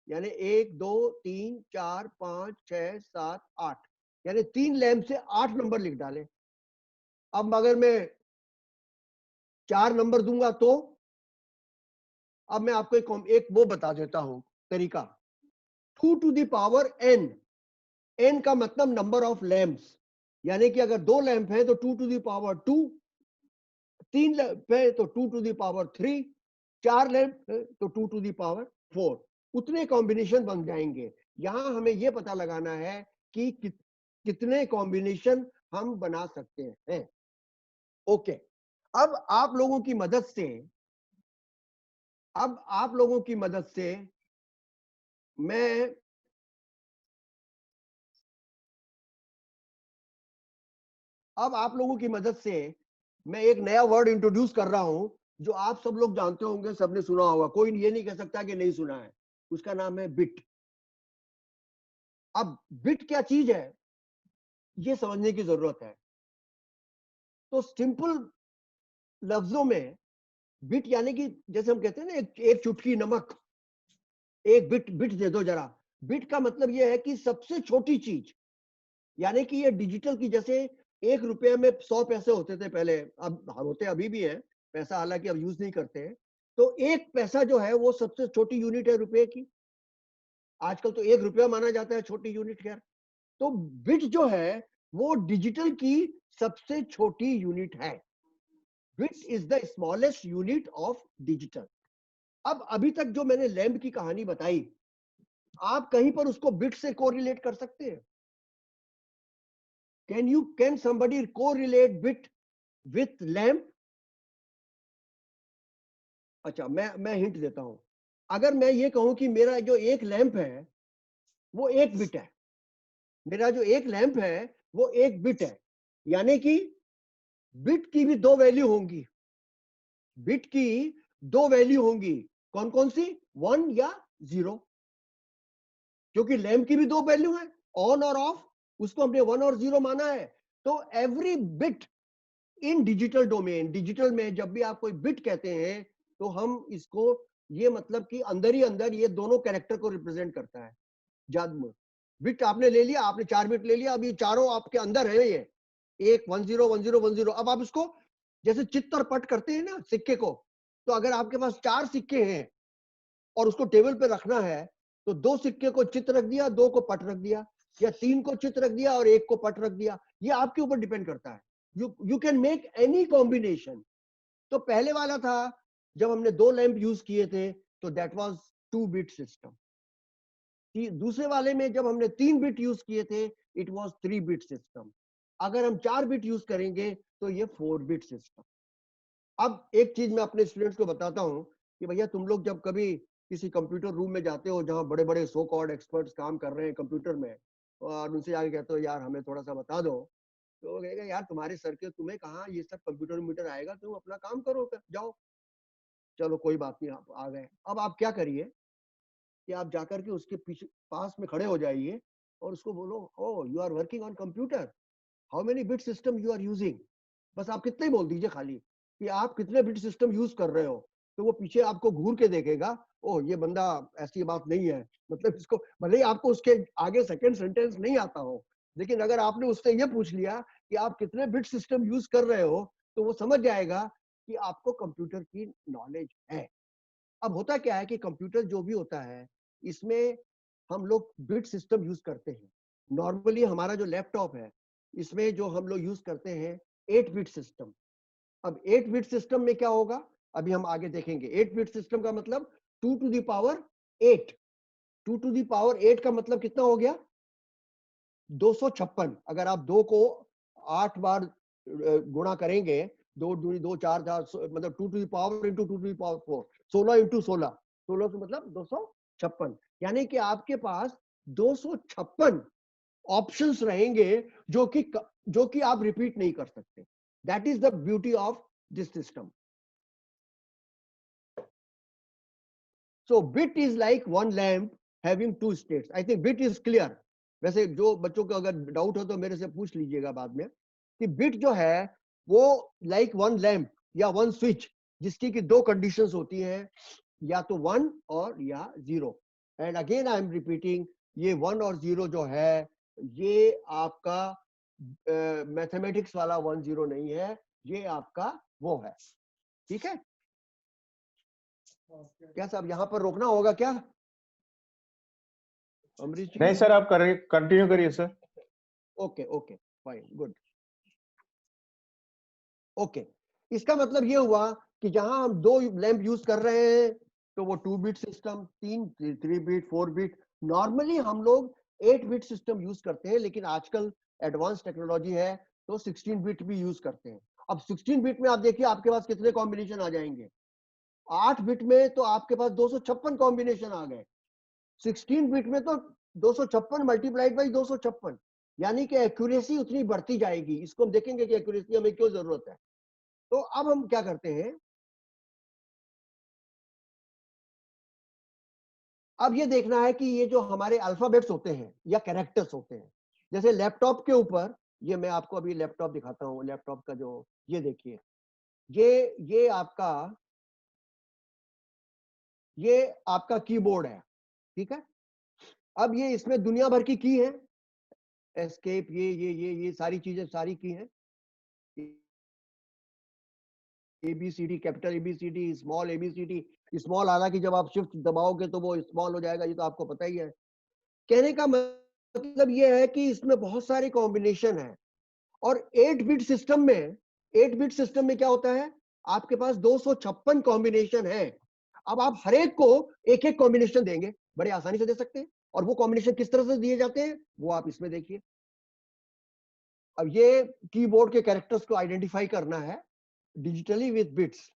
यानी 1 2 3 4 5 6 7 8, यानी 3 लैंप से 8 नंबर लिख डाले। अब अगर मैं 4 नंबर दूंगा तो, अब मैं आपको एक वो बता देता हूं तरीका, 2 to the power n, n का मतलब नंबर ऑफ लैंप्स, यानी कि अगर 2 लैंप है तो 2 टू द पावर 2, 3 लैंप है तो 2 टू द पावर 3, 4 लैंप है तो 2 टू द पावर 4, उतने कॉम्बिनेशन बन जाएंगे। यहां हमें यह पता लगाना है कि कितने कॉम्बिनेशन हम बना सकते हैं। ओके, अब आप लोगों की मदद से मैं एक नया वर्ड इंट्रोड्यूस कर रहा हूं जो आप सब लोग जानते होंगे, सबने सुना होगा, कोई ये नहीं कह सकता कि नहीं सुना है। उसका नाम है बिट। अब बिट क्या चीज है ये समझने की जरूरत है। तो सिंपल लफ्जों में बिट यानी कि जैसे हम कहते हैं ना, एक चुटकी नमक, एक बिट दे दो जरा। बिट का मतलब यह है कि सबसे छोटी चीज, यानी कि ये डिजिटल की, जैसे 1 रुपये में 100 पैसे होते थे पहले, अब होते अभी भी है पैसा, हालांकि अब यूज नहीं करते हैं। तो 1 पैसा जो है वो सबसे छोटी यूनिट है रुपए की। आजकल तो 1 रुपया माना जाता है छोटी यूनिट। खैर, तो बिट जो है वो डिजिटल की सबसे छोटी यूनिट है। Bit is the smallest unit of digital. अब अभी तक जो मैंने लैंप की कहानी बताई, आप कहीं पर उसको बिट से कोरिलेट कर सकते हैं? Can somebody correlate bit with lamp? अच्छा, मैं हिंट देता हूं। अगर मैं ये कहूं कि मेरा जो एक लैंप है वो 1 बिट है, मेरा जो एक लैंप है वो 1 बिट है, यानी कि बिट की भी 2 वैल्यू होंगी। बिट की 2 वैल्यू होंगी, कौन कौन सी? 1 या 0, क्योंकि लैंप की भी 2 वैल्यू है, ऑन और ऑफ, उसको हमने 1 और 0 माना है। तो एवरी बिट इन डिजिटल डोमेन, डिजिटल में जब भी आप कोई बिट कहते हैं तो हम इसको, ये मतलब कि अंदर ही अंदर ये दोनों कैरेक्टर को रिप्रेजेंट करता है। जादू बिट आपने ले लिया, आपने 4 बिट ले लिया, अब ये चारों आपके अंदर है, ये 1 1 0 1 0 1 0। अब आप इसको जैसे चित्तर पट करते हैं ना सिक्के को, तो अगर आपके पास 4 सिक्के हैं और उसको टेबल पे रखना है तो 2 सिक्के को चित रख दिया, 2 को पट रख दिया, या 3 को चित रख दिया और 1 को पट रख दिया। ये आपके ऊपर डिपेंड करता है। You can make any combination. तो पहले वाला था जब हमने 2 लैंप यूज किए थे तो दैट वाज 2 बिट सिस्टम। दूसरे वाले में जब हमने 3 बिट यूज किए थे इट वाज 3 बिट सिस्टम। अगर हम 4 बिट यूज करेंगे तो ये 4 बिट सिस्टम। अब एक चीज मैं अपने स्टूडेंट्स को बताता हूं कि भैया तुम लोग जब कभी किसी कंप्यूटर रूम में जाते हो जहां बड़े बड़े सो कॉल्ड एक्सपर्ट्स काम कर रहे हैं कंप्यूटर में, और उनसे आगे कहते हो यार हमें थोड़ा सा बता दो, तो वो कहेगा यार तुम्हारे सर के, तुम्हें कहाँ ये सब कंप्यूटर मीटर आएगा, तुम अपना काम करो, जाओ। चलो कोई बात नहीं, आप आ गए। अब आप क्या करिए कि आप जाकर के उसके पीछे पास में खड़े हो जाइए और उसको बोलो, oh you are working on computer, how many bit system you are using. बस आप कितने ही बोल दीजिए खाली कि आप कितने बिट सिस्टम यूज कर रहे हो, तो वो पीछे आपको घूर के देखेगा, ओह ये बंदा, ऐसी बात नहीं है, मतलब इसको, भले ही आपको उसके आगे सेकंड सेंटेंस नहीं आता हो, लेकिन अगर आपने उससे ये पूछ लिया कि आप कितने बिट सिस्टम यूज कर रहे हो तो वो समझ जाएगा कि आपको कंप्यूटर की नॉलेज है। अब होता क्या है कि कंप्यूटर जो भी होता है इसमें हम लोग बिट सिस्टम यूज करते हैं। नॉर्मली हमारा जो लैपटॉप है इसमें जो हम लोग यूज करते हैं 8 बिट सिस्टम। अब 8 बिट सिस्टम में क्या होगा अभी हम आगे देखेंगे। 8 बिट सिस्टम का मतलब 2 to the power 8। 2 to the power 8 का मतलब कितना हो गया? 256। अगर आप 2 को 8 बार गुणा करेंगे, 2 दूनी 2 4 4, मतलब 2 to the power into 2 to the power 4, 16 into 16, 16 से मतलब 256, यानी कि आपके पास 256 ऑप्शंस रहेंगे जो कि आप रिपीट नहीं कर सकते. That is the beauty of this system. So bit is like one lamp having two states. I think bit is clear. वैसे जो बच्चों को अगर डाउट हो तो मेरे से पूछ लीजिएगा बाद में कि बिट जो है वो लाइक वन लैम्प या वन स्विच जिसकी कि दो कंडीशंस होती हैं, या तो 1 और या 0. And again I am repeating, ये 1 और 0 जो है ये आपका मैथमेटिक्स वाला 1 0 नहीं है, ये आपका वो है. ठीक है क्या साहब, यहाँ पर रोकना होगा क्या अमरीश जी? नहीं सर, आप करिए, कंटिन्यू करिए sir. Okay okay fine good. Okay, इसका मतलब ये हुआ कि जहां हम 2 लैंप यूज कर रहे हैं तो वो 2 bit system, 3 bit, 4 bit. Normally हम लोग 8 बिट सिस्टम यूज करते हैं, लेकिन आजकल एडवांस टेक्नोलॉजी है तो 16 बिट भी यूज करते हैं. अब 16 बिट में आप देखिए आपके पास कितने कॉम्बिनेशन आ जाएंगे. 8 बिट में तो आपके पास 256 कॉम्बिनेशन आ गए. 16 बिट में तो 256 मल्टीप्लाइड बाई 256, यानी कि एक्यूरेसी उतनी बढ़ती जाएगी. इसको हम देखेंगे कि एक्यूरेसी हमें क्यों जरूरत है. तो अब हम क्या करते हैं, अब ये देखना है कि ये जो हमारे अल्फाबेट्स होते हैं या कैरेक्टर्स होते हैं, जैसे लैपटॉप के ऊपर, ये मैं आपको अभी लैपटॉप दिखाता हूँ. लैपटॉप का जो ये देखिए, ये आपका कीबोर्ड है. ठीक है, अब ये इसमें दुनिया भर की की है, एस्केप, ये सारी चीजें सारी की हैं. ABCD, capital ABCD, small ABCD. Small हालांकि जब आप शिफ्ट दबाओगे तो वो स्मॉल हो जाएगा, ये तो आपको पता ही है. कहने का मतलब ये है कि इसमें बहुत सारे कॉम्बिनेशन है. और 8 बिट सिस्टम में क्या होता है, आपके पास 256 कॉम्बिनेशन है. अब आप हर एक को एक एक कॉम्बिनेशन देंगे, बड़े आसानी से दे सकते हैं. और वो कॉम्बिनेशन किस तरह से दिए जाते हैं वो आप इसमें देखिए. अब ये कीबोर्ड के कैरेक्टर्स को आइडेंटिफाई करना है डिजिटली विद बिट्स.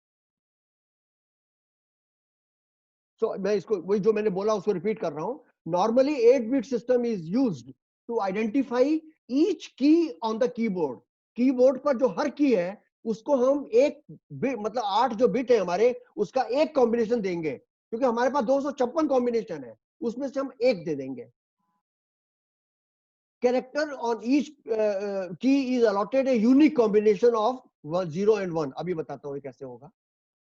तो मैं इसको वही जो मैंने बोला उसको रिपीट कर रहा हूं. Normally 8 bit system is used to identify each key on the keyboard. Keyboard पर जो हर की है उसको हम एक मतलब 8 जो बिट है हमारे, उसका एक कॉम्बिनेशन देंगे, क्योंकि हमारे पास 256 कॉम्बिनेशन है, उसमें से हम एक दे देंगे. कैरेक्टर ऑन ईच की is allotted a unique combination of 0 and 1. अभी बताता हूँ कैसे होगा.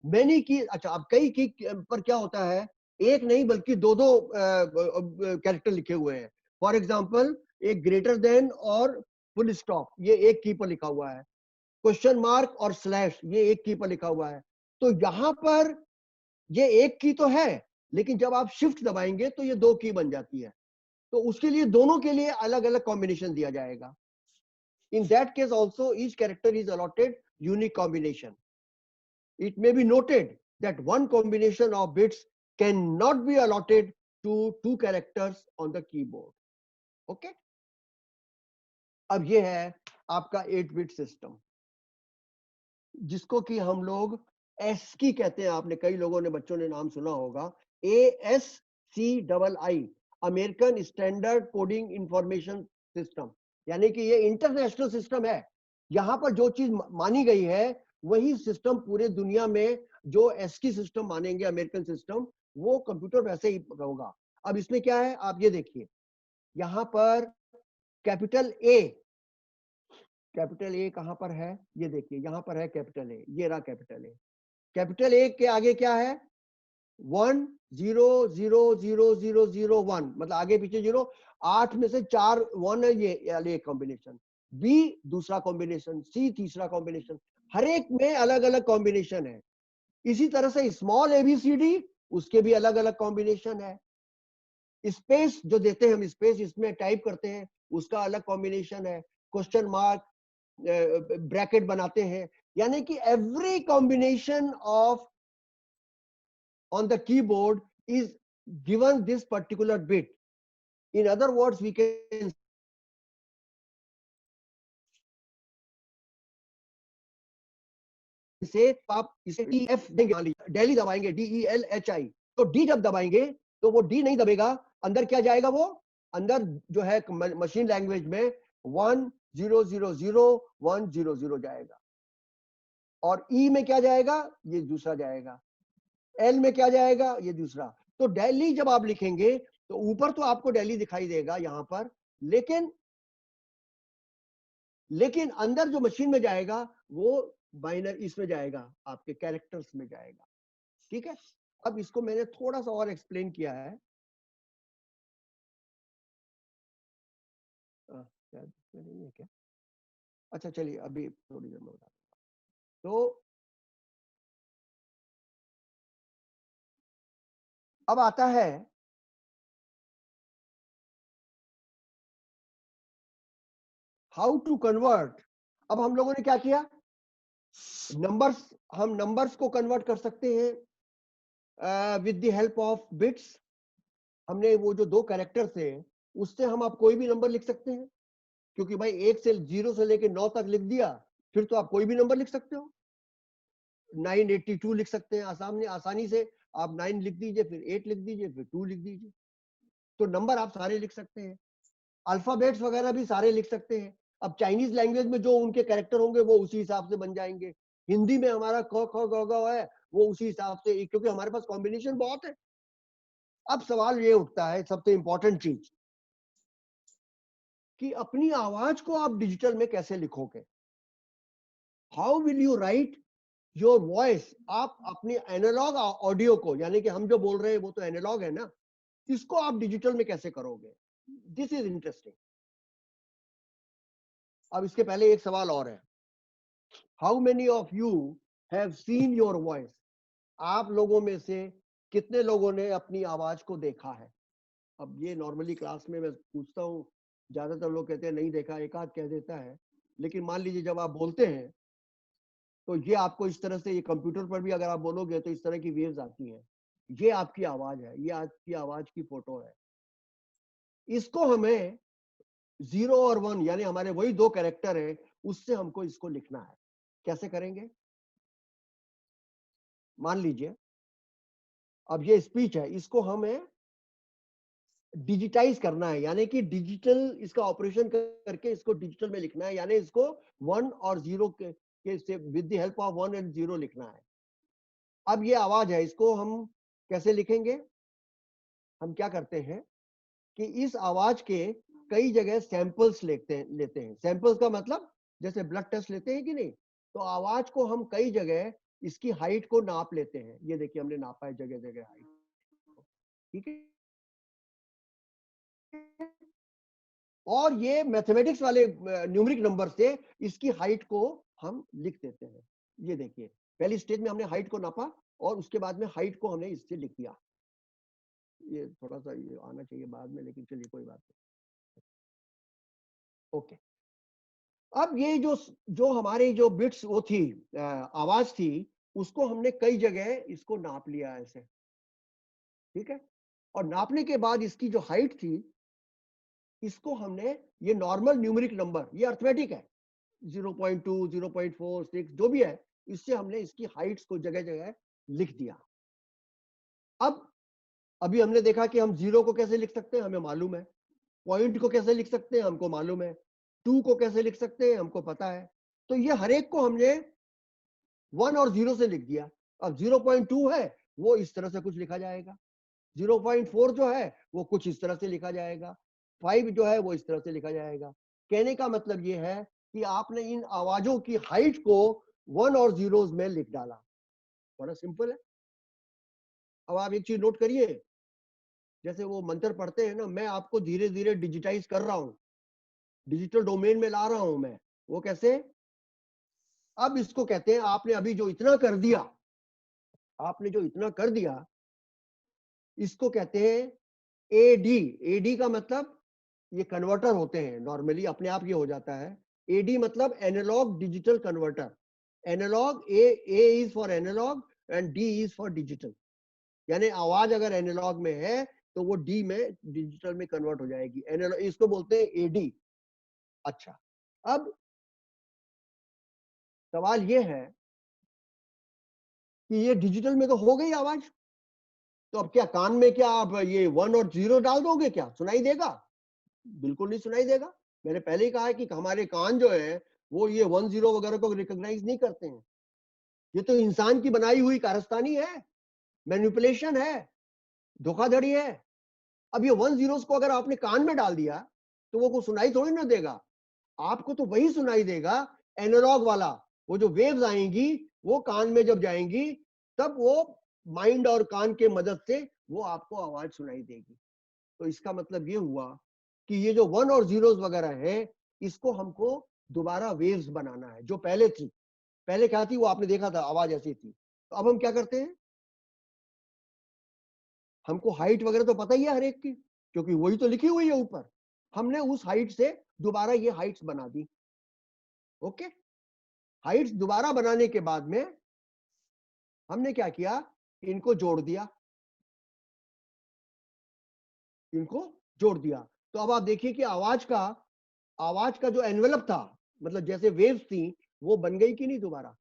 मैनी की, अच्छा अब कई की पर क्या होता है, एक नहीं बल्कि दो कैरेक्टर लिखे हुए हैं. फॉर एग्जांपल एक ग्रेटर देन और फुल स्टॉप, ये एक की पर लिखा हुआ है. क्वेश्चन मार्क और स्लैश, ये एक की पर लिखा हुआ है. तो यहां पर ये एक की तो है, लेकिन जब आप शिफ्ट दबाएंगे तो ये 2 की बन जाती है. तो उसके लिए दोनों के लिए अलग अलग कॉम्बिनेशन दिया जाएगा. In that case also each character is allotted unique combination. It may be noted that one combination of bits cannot be allotted to 2 characters on the keyboard. Okay? अब ये है आपका 8 बिट सिस्टम, जिसको कि हम लोग ASCII कहते हैं. आपने कई लोगों ने, बच्चों ने नाम सुना होगा, ASCII, American standard coding information system. यानी कि ये इंटरनेशनल सिस्टम है. यहां पर जो चीज मानी गई है वही सिस्टम पूरे दुनिया में, जो ASCII सिस्टम मानेंगे अमेरिकन सिस्टम, वो कंप्यूटर वैसे ही होगा. अब इसमें क्या है आप ये देखिए, यहां पर कैपिटल ए कहां पर है, ये देखिए यहां पर है कैपिटल ए. ये रहा कैपिटल ए. कैपिटल ए के आगे क्या है, 1 0 0 0 0 0 1, मतलब आगे पीछे 0. 8 में से 4 1 है, ये एक कॉम्बिनेशन. बी दूसरा कॉम्बिनेशन, सी तीसरा कॉम्बिनेशन. हर एक में अलग अलग कॉम्बिनेशन है. इसी तरह से स्मॉल ABCD, उसके भी अलग अलग कॉम्बिनेशन है. स्पेस जो देते हैं हम, स्पेस इसमें टाइप करते हैं, उसका अलग कॉम्बिनेशन है. क्वेश्चन मार्क, ब्रैकेट बनाते हैं. यानी कि every combination of on the keyboard is given this particular bit. In other words, we can से आप इसे DF देंगे, मान लीजिए दिल्ली दबाएंगे, DELHI, तो D जब दबाएंगे तो वो D नहीं दबेगा, अंदर क्या जाएगा, वो अंदर जो है मशीन लैंग्वेज में 1000 जाएगा, और E में क्या जाएगा, ये दूसरा जाएगा, L में क्या जाएगा, ये दूसरा। तो दिल्ली जब आप लिखेंगे तो ऊपर तो आपको दिल्ली दिखाई देगा यहां पर, लेकिन अंदर जो मशीन में जाएगा वो बाइनर इसमें जाएगा, आपके कैरेक्टर्स में जाएगा। ठीक है, अब इसको मैंने थोड़ा सा और एक्सप्लेन किया है। शायद इसमें नहीं है क्या? अच्छा चलिए, अभी थोड़ी देर में बता। तो अब आता है हाउ टू कन्वर्ट। अब हम लोगों ने क्या किया, नंबर्स, हम नंबर्स को कन्वर्ट कर सकते हैं with the help of bits. हमने वो जो दो कैरेक्टर थे उससे हम आप कोई भी नंबर लिख सकते हैं, क्योंकि भाई 1 से 0 से लेके 9 तक लिख दिया, फिर तो आप कोई भी नंबर लिख सकते हो। 982 लिख सकते हैं आसानी से, आप 9 लिख दीजिए, फिर 8 लिख दीजिए, फिर 2 लिख दीजिए, तो नंबर आप सारे लिख सकते हैं। अल्फाबेट्स वगैरह भी सारे लिख सकते हैं। अब चाइनीज लैंग्वेज में जो उनके कैरेक्टर होंगे वो उसी हिसाब से बन जाएंगे। हिंदी में हमारा क ख ग घ है, वो उसी हिसाब से, क्योंकि हमारे पास कॉम्बिनेशन बहुत है। अब सवाल ये उठता है, सबसे इंपॉर्टेंट चीज, कि अपनी आवाज को आप डिजिटल में कैसे लिखोगे। How will you right your voice. आप अपने एनालॉग ऑडियो को, यानी कि हम जो बोल रहे हैं वो तो एनालॉग है ना, इसको आप डिजिटल में कैसे करोगे। This is interesting. अब इसके पहले एक सवाल और है, how many of you have seen your voice. आप लोगों में से कितने लोगों ने अपनी आवाज को देखा है। अब ये नॉर्मली क्लास में मैं पूछता हूँ, ज्यादातर लोग कहते हैं नहीं देखा, एक आध कह देता है, लेकिन मान लीजिए जब आप बोलते हैं तो ये आपको इस तरह से, ये कंप्यूटर पर भी अगर आप बोलोगे तो इस तरह की वेव्स आती हैं। ये आपकी आवाज है, ये आपकी आवाज की फोटो है। इसको हमें 0 और 1, यानी हमारे वही दो कैरेक्टर है, उससे हमको इसको लिखना है। कैसे करेंगे, मान लीजिए अब ये स्पीच है, इसको हमें डिजिटाइज करना है, यानी कि डिजिटल इसका ऑपरेशन करके इसको डिजिटल में लिखना है, यानी इसको 1 और 0 के से with the help of 1 and 0 लिखना है। अब ये आवाज है, इसको हम कैसे लिखेंगे। हम क्या करते हैं कि इस आवाज के कई जगह सैंपल्स लेते हैं। सैंपल्स का मतलब जैसे ब्लड टेस्ट लेते हैं कि नहीं, तो आवाज को हम कई जगह इसकी हाइट को नाप लेते हैं। ये देखिए हमने नापा है जगह जगह हाइट, ठीक है। और ये मैथमेटिक्स वाले न्यूमेरिक नंबर से इसकी हाइट को हम लिख देते हैं। ये देखिए पहली स्टेज में हमने हाइट को नापा और उसके बाद में हाइट को हमने इससे लिख दिया। ये थोड़ा सा ये आना चाहिए बाद में, लेकिन चलिए कोई बात नहीं। ओके, अब ये जो हमारी जो बिट्स वो थी, आवाज थी, उसको हमने कई जगह इसको नाप लिया ऐसे, ठीक है। और नापने के बाद इसकी जो हाइट थी, इसको हमने, ये नॉर्मल न्यूमेरिक नंबर, ये अर्थमेटिक है, 0.2, 0.4, 6 जो भी है, इससे हमने इसकी हाइट्स को जगह जगह लिख दिया। अब अभी हमने देखा कि हम 0 को कैसे लिख सकते हैं, हमें मालूम है। पॉइंट को कैसे लिख सकते हैं, हमको मालूम है। 2 को कैसे लिख सकते हैं, हमको पता है। तो ये हर एक को हमने 1 और 0 से लिख दिया। अब 0.2 है वो इस तरह से कुछ लिखा जाएगा, 0.4 जो है वो कुछ इस तरह से लिखा जाएगा, 5 जो है वो इस तरह से लिखा जाएगा। कहने का मतलब ये है कि आपने इन आवाजों की हाइट को 1 और 0 में लिख डाला। बड़ा सिंपल है। अब आप एक चीज नोट करिए, जैसे वो मंत्र पढ़ते हैं ना, मैं आपको धीरे धीरे डिजिटाइज कर रहा हूं, डिजिटल डोमेन में ला रहा हूं मैं। वो कैसे, अब इसको कहते हैं आपने अभी जो इतना कर दिया, आपने जो इतना कर दिया, इसको कहते हैं एडी। एडी का मतलब ये कन्वर्टर होते हैं, नॉर्मली अपने आप ये हो जाता है। एडी मतलब analog digital converter. Analog, A is for analog and D is for digital, यानी आवाज अगर एनालॉग में है तो वो डी में, डिजिटल में कन्वर्ट हो जाएगी। एनालॉग, इसको बोलते हैं एडी। अच्छा, अब सवाल ये है कि ये डिजिटल में तो हो गई आवाज, तो अब क्या कान में क्या आप ये 1 और 0 डाल दोगे, क्या सुनाई देगा? बिल्कुल नहीं सुनाई देगा। मैंने पहले ही कहा है कि हमारे कान जो है वो ये 1 0 वगैरह को रिकॉग्नाइज नहीं करते हैं। ये तो इंसान की बनाई हुई कारस्तानी है, मैनिपुलेशन है, धोखाधड़ी है। अब ये 1 0 को अगर आपने कान में डाल दिया तो वो को सुनाई थोड़ी ना देगा। आपको तो वही सुनाई देगा एनालॉग वाला, वो जो वेव्स आएंगी वो कान में जब जाएंगी तब वो माइंड और कान के मदद से वो आपको आवाज सुनाई देगी। तो इसका मतलब ये हुआ कि ये जो 1 और 0 वगैरह है इसको हमको दोबारा वेव्स बनाना है। जो पहले थी, पहले क्या थी वो आपने देखा था, आवाज ऐसी थी। तो अब हम क्या करते हैं, हमको हाइट वगैरह तो पता ही है हर एक की, क्योंकि वही तो लिखी हुई है ऊपर। हमने उस हाइट से दोबारा ये हाइट्स बना दी। ओके, हाइट्स दोबारा बनाने के बाद में हमने क्या किया, इनको जोड़ दिया, इनको जोड़ दिया। तो अब आप देखिए कि आवाज का जो एनवेलप था, मतलब जैसे वेव्स थी, वो बन गई कि नहीं दोबारा।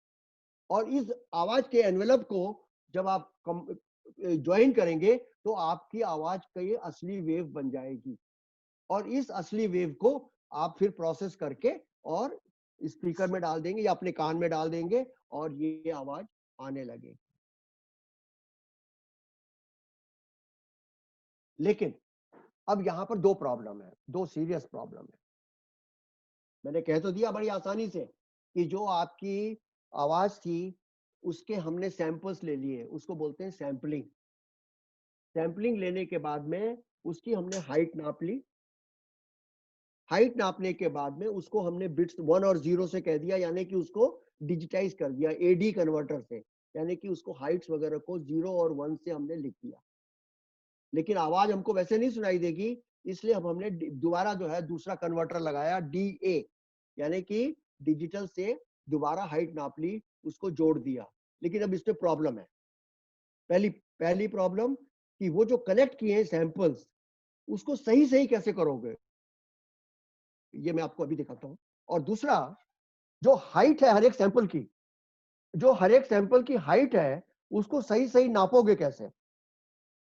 और इस आवाज के एनवेलप को जब आप ज्वाइन करेंगे तो आपकी आवाज का ये असली वेव बन जाएगी। और इस असली वेव को आप फिर प्रोसेस करके और स्पीकर में डाल देंगे या अपने कान में डाल देंगे और ये आवाज आने लगेगी। लेकिन अब यहां पर दो प्रॉब्लम है, दो सीरियस प्रॉब्लम है। मैंने कह तो दिया बड़ी आसानी से कि जो आपकी आवाज थी उसके हमने सैंपल्स ले लिए, उसको बोलते हैं सैंपलिंग। सैंपलिंग लेने के बाद में उसकी हमने हाइट नाप ली। हाइट नापने के बाद में उसको हमने बिट्स 1 और 0 से कह दिया, यानी कि उसको डिजिटाइज कर दिया एडी कन्वर्टर से, यानी कि उसको हाइट्स वगैरह को 0 और 1 से हमने लिख दिया। लेकिन आवाज हमको वैसे नहीं सुनाई देगी, इसलिए अब हमने दोबारा जो है दूसरा कन्वर्टर लगाया DA, यानी कि डिजिटल से दोबारा हाइट नाप ली, उसको जोड़ दिया। लेकिन अब इसमें प्रॉब्लम है। पहली प्रॉब्लम कि वो जो कलेक्ट किए हैं सैंपल्स उसको सही सही कैसे करोगे, ये मैं आपको अभी दिखाता हूं। और दूसरा, जो हाइट है हर एक सैंपल की, जो हर एक सैंपल की हाइट है उसको सही सही नापोगे कैसे,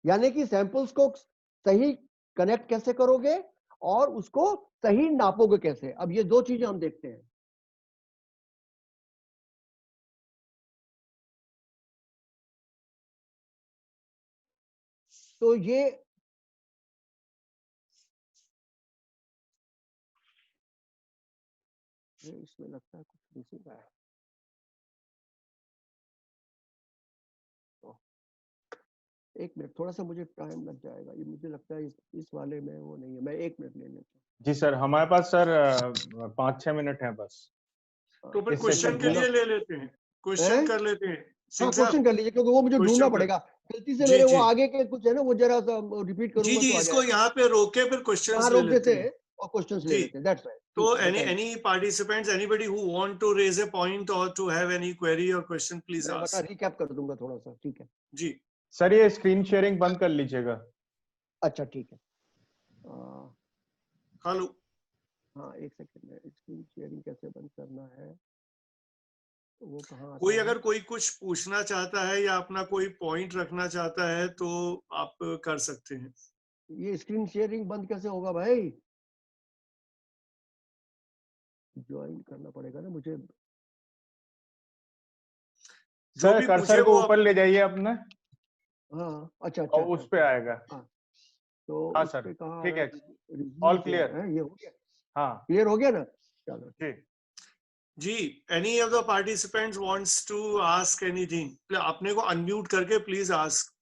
यानी कि सैंपल्स को सही कनेक्ट कैसे करोगे और उसको सही नापोगे कैसे। अब ये दो चीजें हम देखते हैं। तो ये इसमें लगता है कुछ मिसिंग है। तो एक मिनट, थोड़ा सा मुझे टाइम लग जाएगा, ये मुझे लगता है इस वाले में वो नहीं है। मैं 1 मिनट ले लेता हूँ। जी सर, हमारे पास सर 5-6 मिनट है बस। तो फिर इससे क्वेश्चन के लिए ले लेते हैं, क्वेश्चन कर लेते हैं हाँ सिंह साहब। क्वेश्चन कर लीजिए, क्योंकि वो मुझे ढूंढना क्वेश्चन कर, पड़ेगा। गलती से जी मेरे वो जी आगे के कुछ है ना, वो जरा सा रिपीट जी करूंगा जी, तो आ इसको जाएगा। यहाँ पे रोके फिर वहां क्वेश्चंस ले रोक लेते देते हैं। हैं और क्वेश्चंस ले जी, लेते हैं। दैट्स राइट, तो ठीक है, any बताइए। any participants, anybody who want to raise a point or to have any query or question, please मैं बता ask. रिकैप कर दूंगा थोड़ा सा, ठीक है। जी, सर ये स्क्रीन शेयरिंग बंद कर लीजिएगा। अच्छा ठीक है। हेलो। हाँ एक सेकंड में, स्क्रीन शेयरिंग कैसे बंद करना है, तो वो कहाँ कोई आता है। अगर कोई कुछ पूछना चाहता है या अपना कोई पॉइंट रखना चाहता है तो आप कर सकते हैं। ये स्क्रीन शेयरिंग बंद कैसे होगा भाई, ज्वाइन करना पड़ेगा ना मुझे। जो सर भी पूछे कर्सर को वो ऊपर ले जाइए अपने हाँ अच्छा अच्छा और अच्छा उस पे अच्छा। आएगा। हाँ तो हाँ उस सर, पे कहाँ आ ठीक रहा है, है, रिज्यूम ऑल पे क्लियर। है, ये हो गया, हाँ क्लियर हो गया ना, चलो। जी। जी, any of the participants wants to ask anything, अपने को अनम्यूट करके प्लीज आस्क।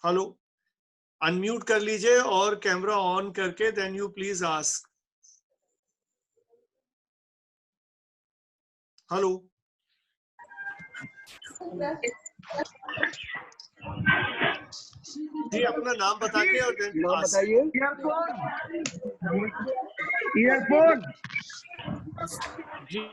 हेलो, अनम्यूट कर लीजिए और कैमरा ऑन करके then you please ask. Hello, जी अपना नाम बता के और देन नाम आस्क। बताइए। ईयरफोन जी।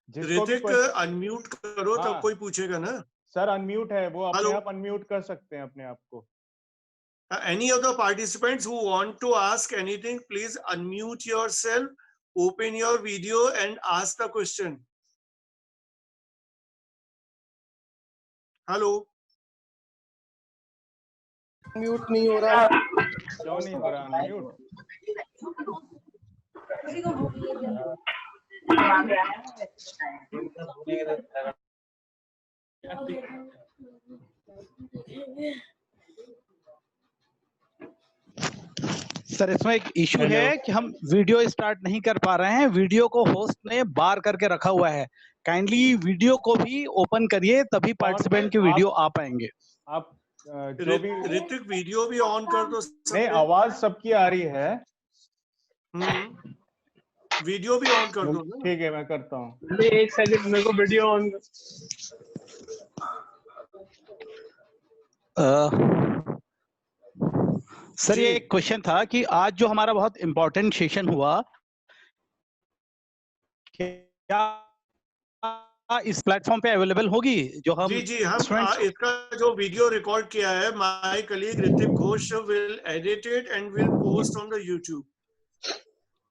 जिसको भी ऋतिक अनम्यूट करो तब हाँ। कोई पूछेगा ना। सर अनम्यूट है, वो अपने हेलो। आप अनम्यूट कर सकते हैं अपने आप को। Any of the participants who want to ask anything, please unmute yourself, open your video and ask the question. Hello. Mute नहीं हो रहा। क्यों नहीं हो रहा अनम्यूट? सर इसमें एक इशू Hello. है कि हम वीडियो स्टार्ट नहीं कर पा रहे हैं, वीडियो को होस्ट ने बार करके रखा हुआ है। काइंडली वीडियो को भी ओपन करिए, तभी पार्टिसिपेंट की वीडियो आ पाएंगे। आप जो भी ऋतिक वीडियो भी ऑन कर दो नहीं, आवाज सबकी आ रही है। वीडियो भी ऑन कर दो ना। ठीक है, मैं करता हूँ। एक सेकंड, मेरे को वीडियो ऑन। सर ये एक क्वेश्चन था कि आज जो हमारा बहुत इंपॉर्टेंट सेशन हुआ, क्या इस प्लेटफॉर्म पे अवेलेबल होगी जो हम जी हम इसका जो वीडियो रिकॉर्ड किया है, my colleague Hrithik Ghosh will edit it and will post on the YouTube.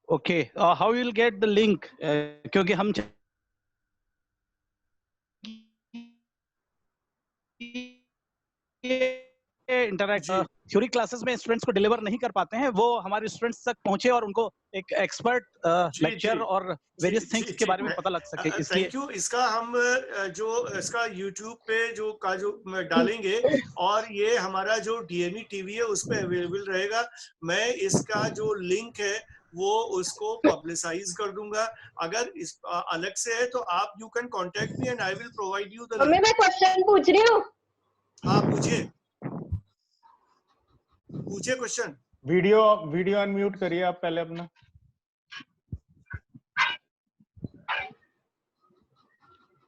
Okay, how will get the link? क्योंकि हम इंटरनेट थ्योरी क्लासेस में स्टूडेंट्स को डिलीवर नहीं कर पाते हैं, वो हमारे स्टूडेंट्स तक पहुंचे और उनको एक एक्सपर्ट लेक्चर और वेरियस थिंग्स के बारे में पता लग सके। इसलिए थैंक यू। इसका हम जो इसका यूट्यूब पे जो डालेंगे और ये हमारा जो डीएमई टीवी है उस पे अवेलेबल रहेगा। मैं इसका जो लिंक है वो उसको पब्लिसाइज कर दूंगा। अगर इस अलग से है तो आप you can contact me and I will provide you the link. मैं क्वेश्चन पूछ रही हूँ। हाँ पूछिए क्वेश्चन। वीडियो अनम्यूट करिए आप पहले अपना।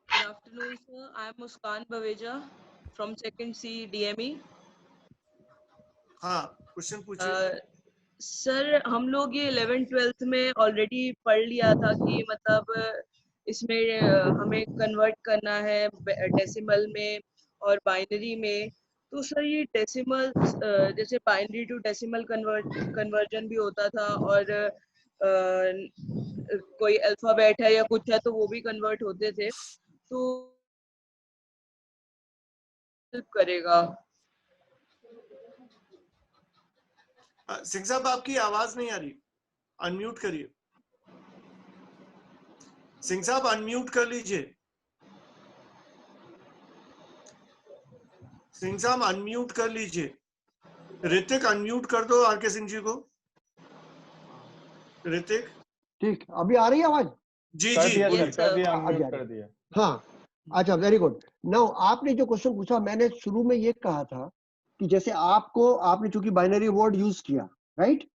Good afternoon, sir. I am Muskan Baweja from Second C DME. हाँ क्वेश्चन पूछिए। सर हम लोग ये 11th-12th में ऑलरेडी पढ़ लिया था कि मतलब इसमें हमें कन्वर्ट करना है डेसिमल में और बाइनरी में। तो सर ये डेसिमल जैसे बाइनरी टू डेसिमल कन्वर्जन भी होता था और कोई अल्फाबेट है या कुछ है तो वो भी कन्वर्ट होते थे, तो हेल्प करेगा। सिंह साहब आपकी आवाज नहीं आ रही, अनम्यूट करिए। सिंह साहब अनम्यूट कर लीजिए। सिंह साहब अनम्यूट कर लीजिए। ऋतिक अनम्यूट कर दो आर के सिंह जी को। ऋतिक ठीक, अभी आ रही है आवाज? जी कर जी दिया बोलिए। सर, कर दिया, आ अनम्यूट गया। कर दिया। हाँ अच्छा, वेरी गुड। नाउ आपने जो क्वेश्चन पूछा, मैंने शुरू में ये कहा था कि जैसे आपने चूंकि बाइनरी वर्ड यूज किया, राइट?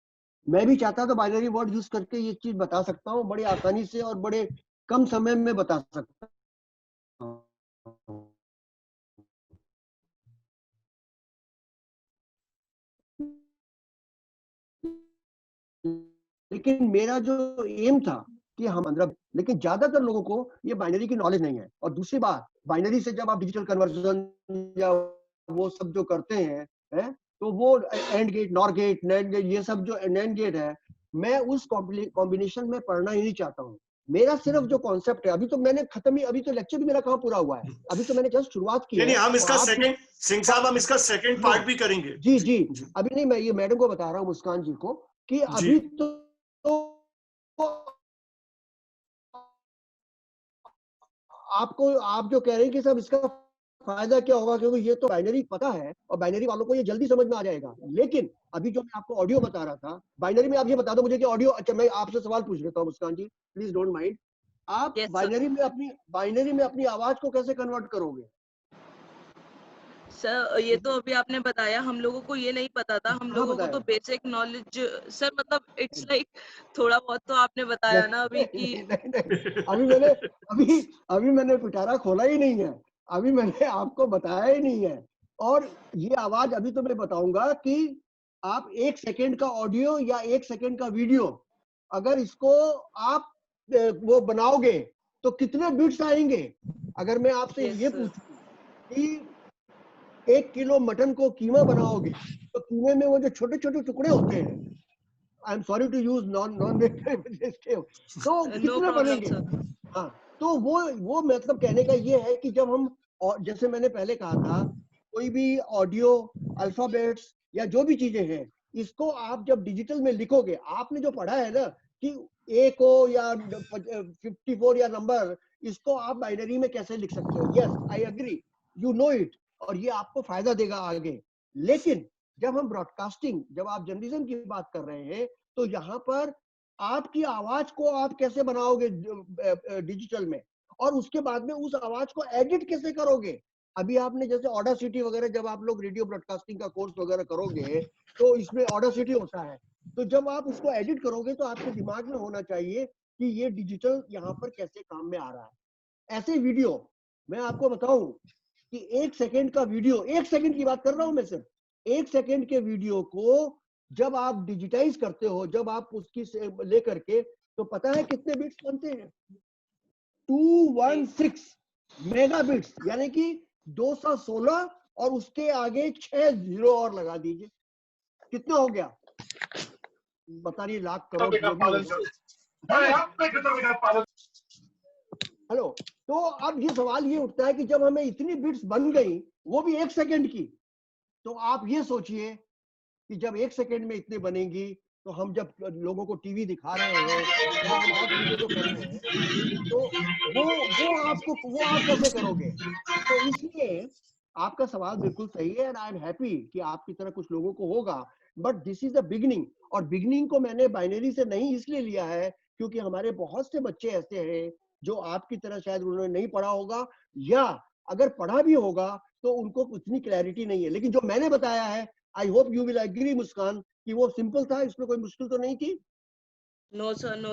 मैं भी चाहता था बाइनरी वर्ड यूज करके ये चीज बता सकता हूँ बड़ी आसानी से और बड़े कम समय में बता सकता हूँ। लेकिन मेरा जो एम था कि हम मतलब, लेकिन ज्यादातर लोगों को ये बाइनरी की नॉलेज नहीं है। और दूसरी बात, बाइनरी से जब आप डिजिटल कन्वर्जन या वो सब जो करते हैं तो वो AND gate, NOR gate, NAND gate, ये सब जो नैंड गेट है, मैं उस कॉम्बिनेशन में पढ़ना ही नहीं चाहता हूँ। मेरा सिर्फ जो कॉन्सेप्ट है, अभी तो मैंने खत्म ही, अभी तो लेक्चर भी मेरा कहाँ पूरा हुआ है, अभी तो मैंने जस्ट शुरुआत की है। हम इसका सेकंड, सिंह साहब हम इसका सेकंड पार्ट भी करेंगे। जी जी, अभी नहीं, मैं ये मैडम को बता रहा हूँ, मुस्कान जी को, कि अभी तो आपको, आप जो कह रहे हैं कि सब इसका फायदा क्या होगा, क्योंकि ये तो बाइनरी पता है और बाइनरी वालों को ये जल्दी समझ में आ जाएगा। लेकिन अभी जो मैं आपको ऑडियो बता रहा था, बाइनरी में आप ये बता दो मुझे कि ऑडियो, अच्छा मैं आपसे सवाल पूछ लेता हूँ मुस्कान जी, प्लीज डोंट माइंड। आप Yes, sir. बाइनरी में अपनी आवाज को कैसे कन्वर्ट करोगे? सर ये तो अभी आपने बताया, हम लोगों को ये नहीं पता था। हम लोगों को तो बेसिक नॉलेज सर, मतलब इट्स लाइक थोड़ा बहुत तो आपने बताया ना अभी कि नहीं, अभी मैंने पिटारा खोला ही नहीं है, अभी मैंने आपको बताया ही नहीं है। और ये आवाज अभी तो मैं बताऊंगा कि आप 1 सेकेंड का ऑडियो या 1 सेकेंड का वीडियो, अगर इसको आप वो बनाओगे तो कितने बिट्स आएंगे? अगर मैं आपसे Yes, ये sir. पूछूं कि 1 किलो मटन को कीमा बनाओगे तो कीमे में वो जो छोटे छोटे टुकड़े होते हैं, I am sorry to use non vegetarian, तो No कितने problem, बनेंगे? sir. हाँ, तो वो मतलब कहने का ये है कि जब हम, और जैसे मैंने पहले कहा था, कोई भी ऑडियो, अल्फाबेट्स या जो भी चीजें हैं, इसको आप जब डिजिटल में लिखोगे, आपने जो पढ़ा है ना कि ए को या 54 या नंबर, इसको आप बाइनरी में कैसे लिख सकते हो? Yes, I agree, you know it, और ये आपको फायदा देगा आगे। लेकिन जब हम ब्रॉडकास्टिंग, जब आप जर्नलिज्म की बात कर रहे हैं, तो यहाँ पर आपकी आवाज को आप कैसे बनाओगे डिजिटल में, और उसके बाद में उस आवाज को एडिट कैसे करोगे? अभी आपने जैसे ऑडासिटी वगैरह, जब आप लोग रेडियो ब्रॉडकास्टिंग का कोर्स वगैरह करोगे तो इसमें ऑडासिटी होता है, तो जब आप उसको एडिट करोगे तो आपके दिमाग में होना चाहिए कि ये डिजिटल यहाँ पर कैसे काम में आ रहा है। ऐसे वीडियो मैं आपको बताऊं कि 1 सेकंड का वीडियो, 1 सेकंड की बात कर रहा हूं मैं, सिर्फ 1 सेकंड के वीडियो को जब आप डिजिटाइज करते हो, जब आप उसकी लेकर के, तो पता है कितने बिट्स बनते हैं? 216 मेगाबिट्स, यानी कि 216, और उसके आगे 6 जीरो और लगा दीजिए, कितना हो गया? पता नहीं, लाख करोड़ जो भी होगा। हेलो, तो अब ये सवाल ये उठता है कि जब हमें इतनी बिट्स बन गई, वो भी 1 सेकंड की, तो आप ये सोचिए कि जब 1 सेकंड में इतने बनेंगी, तो हम जब लोगों को टीवी दिखा रहे हैं या हम और चीजें जो कर रहे हैं, तो वो आप कैसे करोगे? तो इसलिए आपका सवाल बिल्कुल सही है, एंड आई एम हैप्पी कि आपकी तरह कुछ लोगों को होगा, but this is the beginning. और बिगनिंग को मैंने बाइनरी से नहीं इसलिए लिया है क्योंकि हमारे बहुत से बच्चे ऐसे हैं जो आपकी तरह शायद उन्होंने नहीं पढ़ा होगा, या अगर पढ़ा भी होगा तो उनको उतनी क्लैरिटी नहीं है। लेकिन जो मैंने बताया है, I hope you will agree Muskan, कि वो सिंपल था, इसमें कोई मुश्किल तो नहीं थी। No, sir. No,